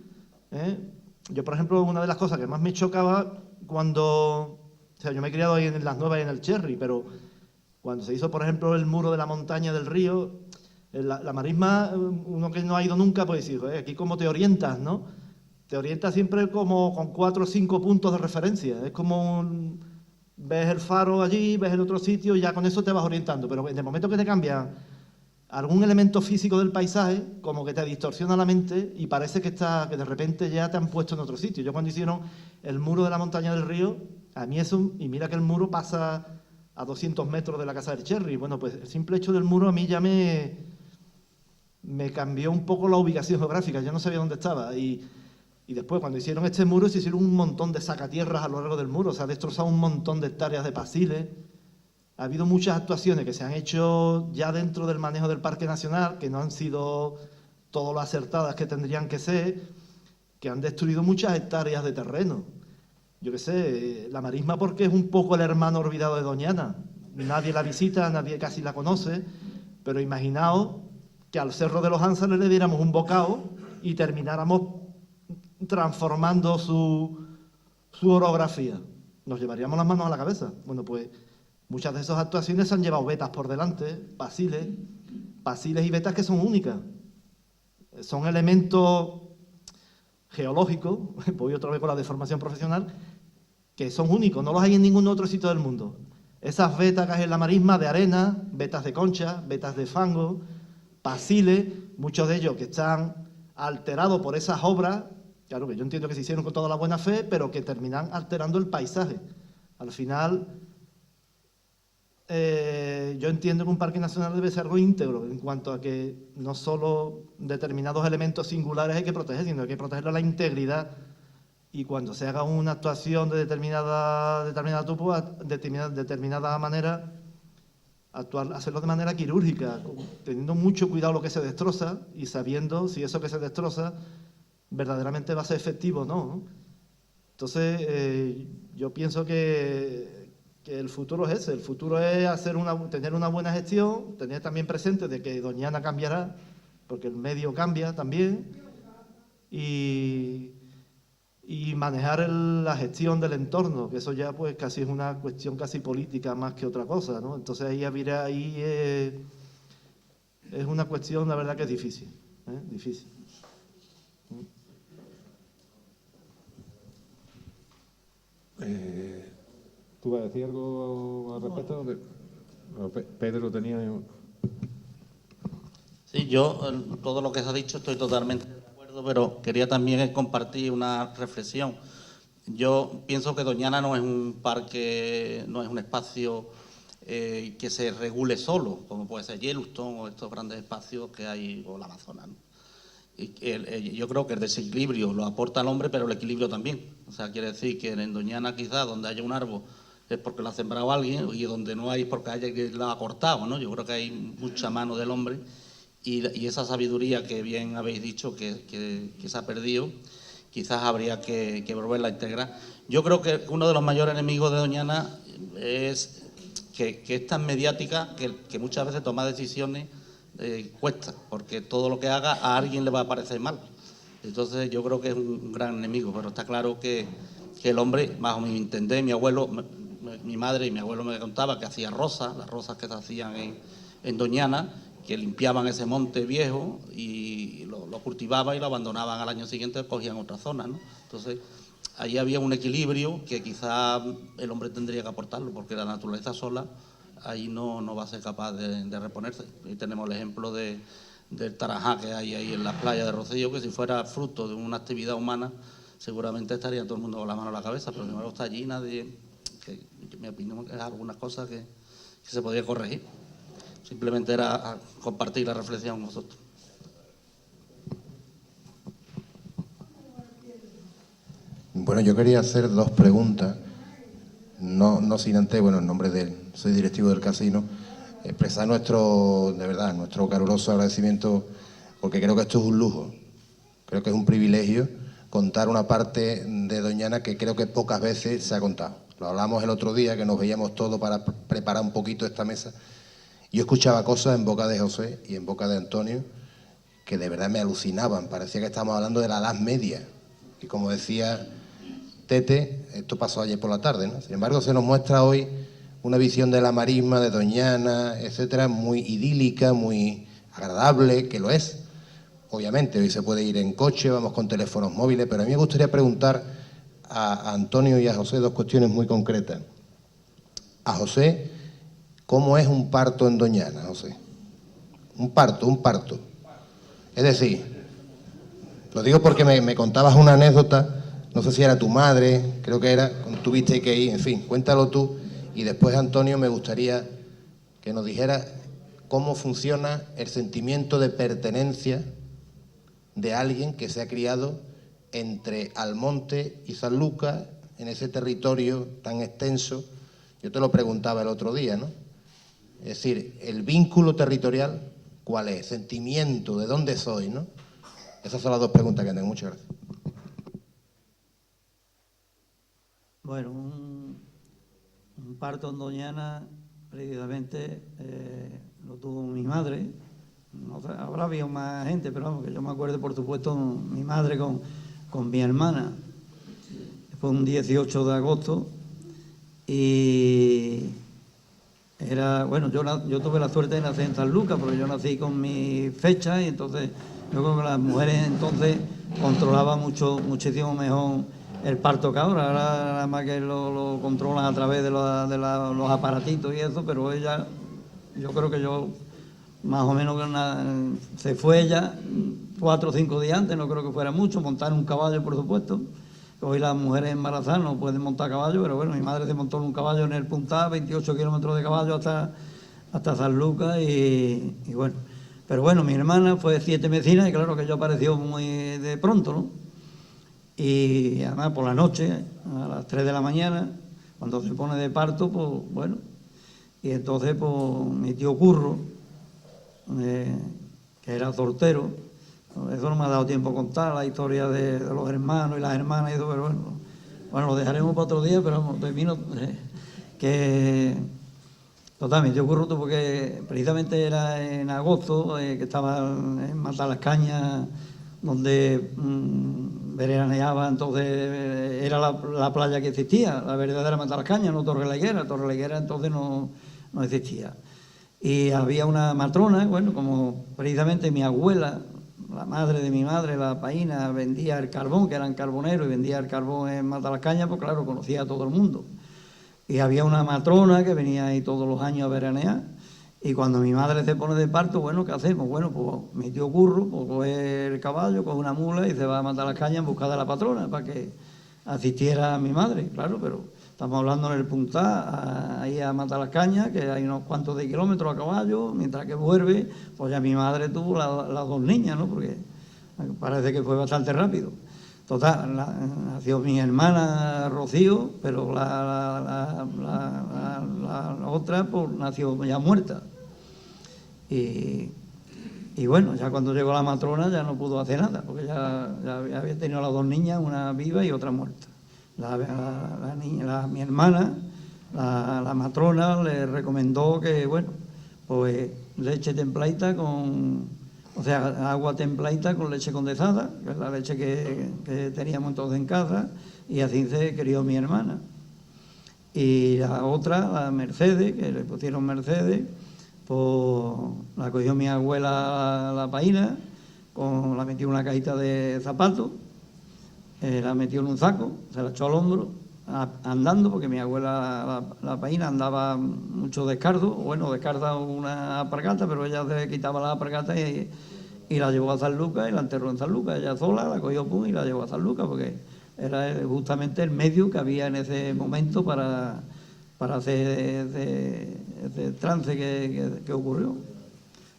Speaker 4: Yo, por ejemplo, una de las cosas que más me chocaba cuando... O sea, yo me he criado ahí en Las Nuevas y en el Cherry, pero cuando se hizo, por ejemplo, el muro de la montaña del río, la marisma, uno que no ha ido nunca, pues dice, aquí cómo te orientas, ¿no? Te orientas siempre como con 4 o 5 puntos de referencia. Es como ves el faro allí, ves el otro sitio y ya con eso te vas orientando. Pero en el momento que te cambian algún elemento físico del paisaje como que te distorsiona la mente y parece que de repente ya te han puesto en otro sitio. Yo cuando hicieron el muro de la montaña del río, a mí eso, y mira que el muro pasa a 200 metros de la casa del Cherry, bueno, pues el simple hecho del muro a mí ya me cambió un poco la ubicación geográfica, ya no sabía dónde estaba. Y después, cuando hicieron este muro, se hicieron un montón de sacatierras a lo largo del muro, se ha destrozado un montón de hectáreas de pasiles. Ha habido muchas actuaciones que se han hecho ya dentro del manejo del Parque Nacional, que no han sido todo lo acertadas que tendrían que ser, que han destruido muchas hectáreas de terreno. Yo qué sé, la marisma porque es un poco el hermano olvidado de Doñana. Nadie la visita, nadie casi la conoce, pero imaginaos que al Cerro de los Ángeles le diéramos un bocado y termináramos transformando su orografía. Nos llevaríamos las manos a la cabeza. Bueno, pues muchas de esas actuaciones se han llevado vetas por delante, pasiles y vetas que son únicas. Son elementos geológicos, voy otra vez con la deformación profesional, que son únicos, no los hay en ningún otro sitio del mundo. Esas vetas que hay en la marisma de arena, vetas de concha, vetas de fango, pasiles, muchos de ellos que están alterados por esas obras, claro que yo entiendo que se hicieron con toda la buena fe, pero que terminan alterando el paisaje. Al final, yo entiendo que un parque nacional debe ser algo íntegro, en cuanto a que no solo determinados elementos singulares hay que proteger, sino hay que proteger la integridad. Y cuando se haga una actuación de determinada manera, hacerlo de manera quirúrgica, teniendo mucho cuidado lo que se destroza y sabiendo si eso que se destroza verdaderamente va a ser efectivo o no. Entonces, yo pienso que el futuro es ese, el futuro es tener una buena gestión, tener también presente de que Doñana cambiará, porque el medio cambia también, y manejar la gestión del entorno, que eso ya pues casi es una cuestión casi política más que otra cosa, ¿no? Entonces ahí es una cuestión, la verdad que es difícil, difícil.
Speaker 1: ¿Tú vas a decir algo al respecto? Pedro tenía...
Speaker 7: Sí, yo todo lo que se ha dicho estoy totalmente de acuerdo, pero quería también compartir una reflexión. Yo pienso que Doñana no es un parque, no es un espacio que se regule solo, como puede ser Yellowstone o estos grandes espacios que hay, o la Amazonas, ¿no? Yo creo que el desequilibrio lo aporta el hombre, pero el equilibrio también. O sea, quiere decir que en Doñana quizás donde haya un árbol es porque lo ha sembrado alguien, y donde no hay es porque alguien lo ha cortado, ¿no? Yo creo que hay mucha mano del hombre y esa sabiduría que bien habéis dicho que se ha perdido, quizás habría que volverla a integrar. Yo creo que uno de los mayores enemigos de Doñana es que es tan mediática que muchas veces tomar decisiones cuesta, porque todo lo que haga a alguien le va a parecer mal. Entonces yo creo que es un gran enemigo, pero está claro que el hombre, bajo mi entender, mi abuelo, mi madre y mi abuelo me contaba que hacía rosas, las rosas que se hacían en Doñana, que limpiaban ese monte viejo y lo cultivaban y lo abandonaban al año siguiente, cogían otra zona, ¿no? Entonces ahí había un equilibrio que quizá el hombre tendría que aportarlo, porque la naturaleza sola ahí no va a ser capaz de reponerse. Y tenemos el ejemplo del Tarajá que hay ahí en la playa de Rocío, que si fuera fruto de una actividad humana, seguramente estaría todo el mundo con la mano en la cabeza, pero sin embargo está allí nadie, que mi opinión es algunas cosas que se podría corregir. Simplemente era compartir la reflexión con vosotros.
Speaker 8: Bueno, yo quería hacer dos preguntas, no sin antes, bueno, en nombre soy directivo del casino, expresar nuestro caluroso agradecimiento, porque creo que esto es un lujo, creo que es un privilegio contar una parte de Doñana que creo que pocas veces se ha contado. Lo hablamos el otro día, que nos veíamos todos para preparar un poquito esta mesa. Yo escuchaba cosas en boca de José y en boca de Antonio que de verdad me alucinaban, parecía que estábamos hablando de la Edad Media, y como decía Tete, esto pasó ayer por la tarde, ¿no? Sin embargo, se nos muestra hoy una visión de la marisma, de Doñana, etcétera, muy idílica, muy agradable, que lo es. Obviamente, hoy se puede ir en coche, vamos con teléfonos móviles, pero a mí me gustaría preguntar a Antonio y a José dos cuestiones muy concretas. A José, ¿cómo es un parto en Doñana, José? Un parto. Es decir, lo digo porque me contabas una anécdota, no sé si era tu madre, creo que era, cuando tuviste que ir, en fin, cuéntalo tú. Y después, Antonio, me gustaría que nos dijera cómo funciona el sentimiento de pertenencia de alguien que se ha criado entre Almonte y Sanlúcar, en ese territorio tan extenso. Yo te lo preguntaba el otro día, ¿no? Es decir, el vínculo territorial, ¿cuál es? Sentimiento, ¿de dónde soy, no? Esas son las dos preguntas que tengo. Muchas gracias.
Speaker 5: Bueno, un parto en Doñana, precisamente, lo tuvo mi madre. No sé, habrá habido más gente, pero vamos, que yo me acuerdo, por supuesto, mi madre con mi hermana. Fue un 18 de agosto y era, bueno, yo tuve la suerte de nacer en Sanlúcar, porque yo nací con mi fecha y entonces yo creo que las mujeres entonces controlaban muchísimo mejor el parto que ahora nada más que lo controlan a través de los aparatitos y eso, pero ella, yo creo que yo más o menos se fue ella 4 o 5 días antes, no creo que fuera mucho, montar un caballo, por supuesto. Hoy las mujeres embarazadas no pueden montar caballo, pero bueno, mi madre se montó en un caballo en el Puntá, 28 kilómetros de caballo hasta Sanlúcar y bueno. Pero bueno, mi hermana fue 7 vecinas y claro que yo apareció muy de pronto, ¿no? Y además por la noche, a las 3 de la mañana, cuando se pone de parto, pues bueno. Y entonces pues mi tío Curro, que era soltero, eso no me ha dado tiempo a contar, la historia de los hermanos y las hermanas y eso, pero bueno, lo dejaremos para otro día, pero vamos, termino que... Total, mi tío Curro tuvo que, precisamente era en agosto, que estaba en Matalascañas, donde veraneaba, entonces era la playa que existía, la verdadera Matalascañas, no Torre la Higuera entonces no existía. Y había una matrona, bueno, como precisamente mi abuela, la madre de mi madre, la Paína, vendía el carbón, que eran carboneros, y vendía el carbón en Matalascañas, pues claro, conocía a todo el mundo. Y había una matrona que venía ahí todos los años a veranear. Y cuando mi madre se pone de parto, bueno, ¿qué hacemos? Bueno, pues mi tío Curro, pues coge el caballo, coge una mula y se va a Matalascañas en busca de la patrona para que asistiera a mi madre, claro, pero estamos hablando en el Puntá, ahí a Matalascañas, que hay unos cuantos de kilómetros a caballo, mientras que vuelve, pues ya mi madre tuvo las 2 niñas, ¿no? Porque parece que fue bastante rápido. Total, nació mi hermana Rocío, pero la otra pues nació ya muerta. Y bueno, ya cuando llegó la matrona ya no pudo hacer nada, porque ya había tenido las 2 niñas, una viva y otra muerta. Mi hermana, la matrona, le recomendó que, bueno, pues leche templadita agua templadita con leche condensada, que es la leche que teníamos entonces en casa, y así se crió mi hermana. Y la otra, la Mercedes, que le pusieron Mercedes, pues la cogió mi abuela, la Paína, la metió en una cajita de zapatos, la metió en un saco, se la echó al hombro, andando, porque mi abuela, la Paína, andaba mucho descardo, descarda una alpargata, pero ella se quitaba la alpargata y la llevó a Sanlúcar y la enterró en Sanlúcar. Ella sola la cogió y la llevó a Sanlúcar, porque era justamente el medio que había en ese momento para hacer ese trance que ocurrió.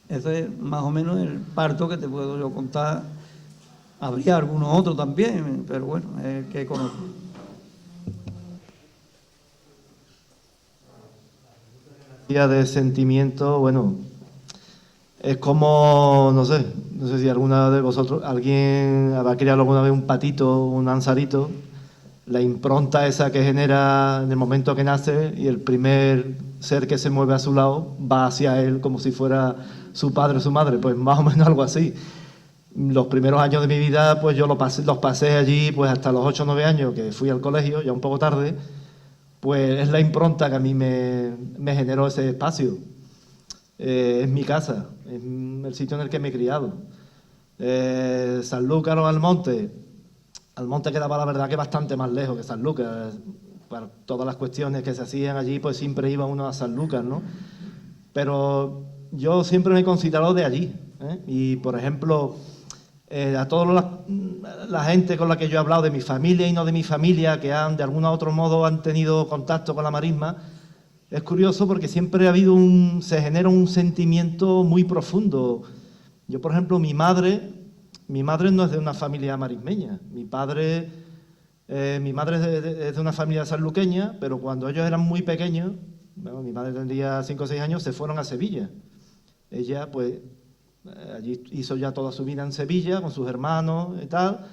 Speaker 5: Ese es más o menos el parto que te puedo yo contar. Habría algunos otros también, pero bueno, el que conozco.
Speaker 4: De sentimiento, bueno, es como, no sé si alguna de vosotros, alguien habrá criado alguna vez un patito, un ansarito, la impronta esa que genera en el momento que nace y el primer ser que se mueve a su lado va hacia él como si fuera su padre o su madre, pues más o menos algo así. Los primeros años de mi vida, pues yo los pasé allí, pues hasta los 8 o 9 años que fui al colegio, ya un poco tarde, pues es la impronta que a mí me generó ese espacio. Es mi casa, es el sitio en el que me he criado. Sanlúcar o Almonte quedaba la verdad que bastante más lejos que Sanlúcar. Para todas las cuestiones que se hacían allí, pues siempre iba uno a Sanlúcar, ¿no? Pero yo siempre me he considerado de allí, ¿eh? Y, por ejemplo, a toda la gente con la que yo he hablado, de mi familia y no de mi familia, que han de algún u otro modo han tenido contacto con la marisma, es curioso porque siempre ha habido se genera un sentimiento muy profundo. Yo, por ejemplo, mi madre no es de una familia marismeña. Mi madre es de una familia sanluqueña, pero cuando ellos eran muy pequeños, bueno, mi madre tendría 5 o 6 años, se fueron a Sevilla. Ella, pues, allí hizo ya toda su vida en Sevilla, con sus hermanos y tal.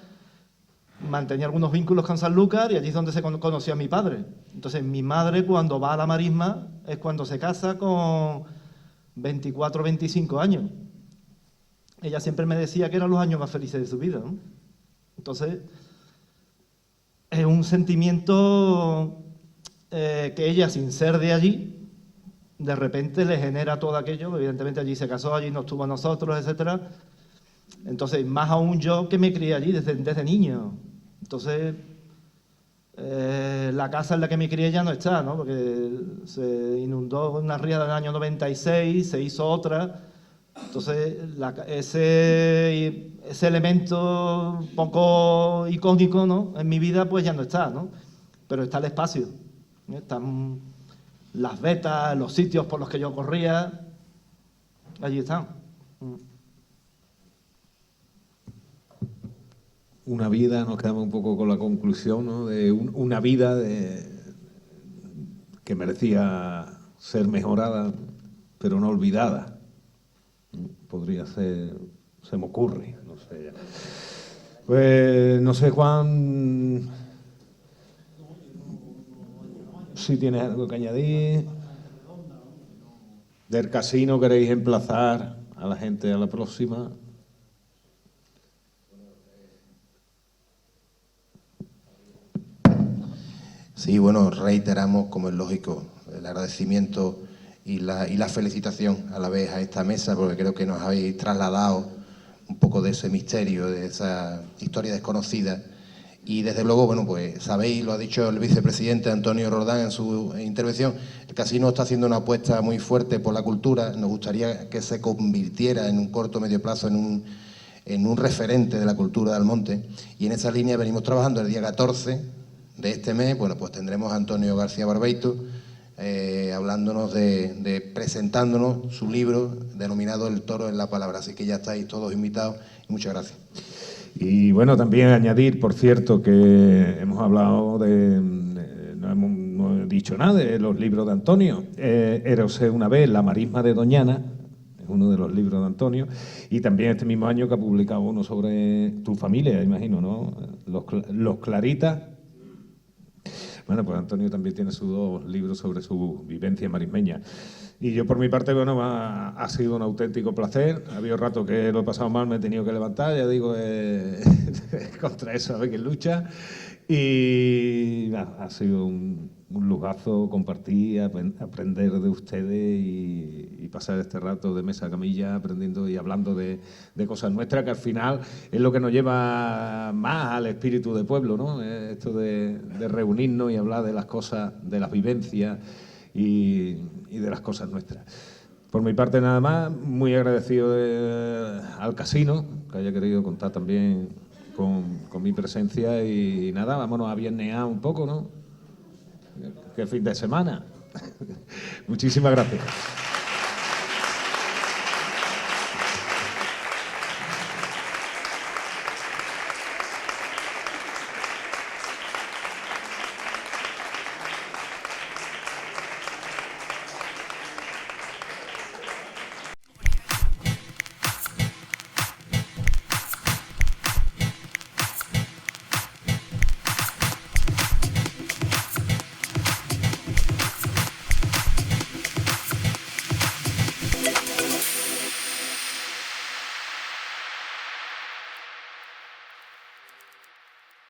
Speaker 4: Mantenía algunos vínculos con Sanlúcar y allí es donde se conoció a mi padre. Entonces, mi madre, cuando va a la marisma, es cuando se casa con 24 o 25 años. Ella siempre me decía que eran los años más felices de su vida, ¿no? Entonces, es un sentimiento que ella, sin ser de allí, de repente le genera todo aquello. Evidentemente allí se casó, allí nos tuvo a nosotros, etcétera. Entonces, más aún yo que me crié allí desde niño. Entonces, la casa en la que me crié ya no está, ¿no? Porque se inundó una ría del año 96, se hizo otra. Entonces, ese elemento poco icónico, ¿no?, en mi vida, pues ya no está, ¿no? Pero está el espacio, ¿no? Están las vetas, los sitios por los que yo corría, allí están.
Speaker 1: Una vida, nos quedamos un poco con la conclusión, ¿no?, de una vida que merecía ser mejorada, pero no olvidada. Podría ser, se me ocurre, no sé. Pues no sé, Juan, si tienes algo que añadir. Del casino, ¿queréis emplazar a la gente a la próxima?
Speaker 8: Sí, bueno, reiteramos, como es lógico, el agradecimiento y la felicitación a la vez a esta mesa, porque creo que nos habéis trasladado un poco de ese misterio, de esa historia desconocida. Y desde luego, bueno, pues sabéis, lo ha dicho el vicepresidente Antonio Roldán en su intervención, el casino está haciendo una apuesta muy fuerte por la cultura. Nos gustaría que se convirtiera en un corto o medio plazo en un referente de la cultura de Almonte. Y en esa línea venimos trabajando. El día 14 de este mes, bueno, pues tendremos a Antonio García Barbeito, hablándonos presentándonos su libro denominado El toro en la palabra. Así que ya estáis todos invitados y muchas gracias.
Speaker 1: Y bueno, también añadir, por cierto, que hemos hablado no he dicho nada de los libros de Antonio. Érase una vez La marisma de Doñana, es uno de los libros de Antonio, y también este mismo año que ha publicado uno sobre tu familia, imagino, ¿no? Los Claritas. Bueno, pues Antonio también tiene sus 2 libros sobre su vivencia marismeña. Y yo, por mi parte, bueno, ha sido un auténtico placer. Ha habido rato que lo he pasado mal, me he tenido que levantar, ya digo, contra eso a ver quién lucha. Y nada, ha sido un lujazo compartir, aprender de ustedes y pasar este rato de mesa a camilla aprendiendo y hablando de cosas nuestras, que al final es lo que nos lleva más al espíritu de pueblo, ¿no? Esto de reunirnos y hablar de las cosas, de las vivencias y de las cosas nuestras. Por mi parte nada más, muy agradecido al casino, que haya querido contar también con mi presencia, y nada, vámonos a viernear un poco, ¿no? Que fin de semana. Muchísimas gracias.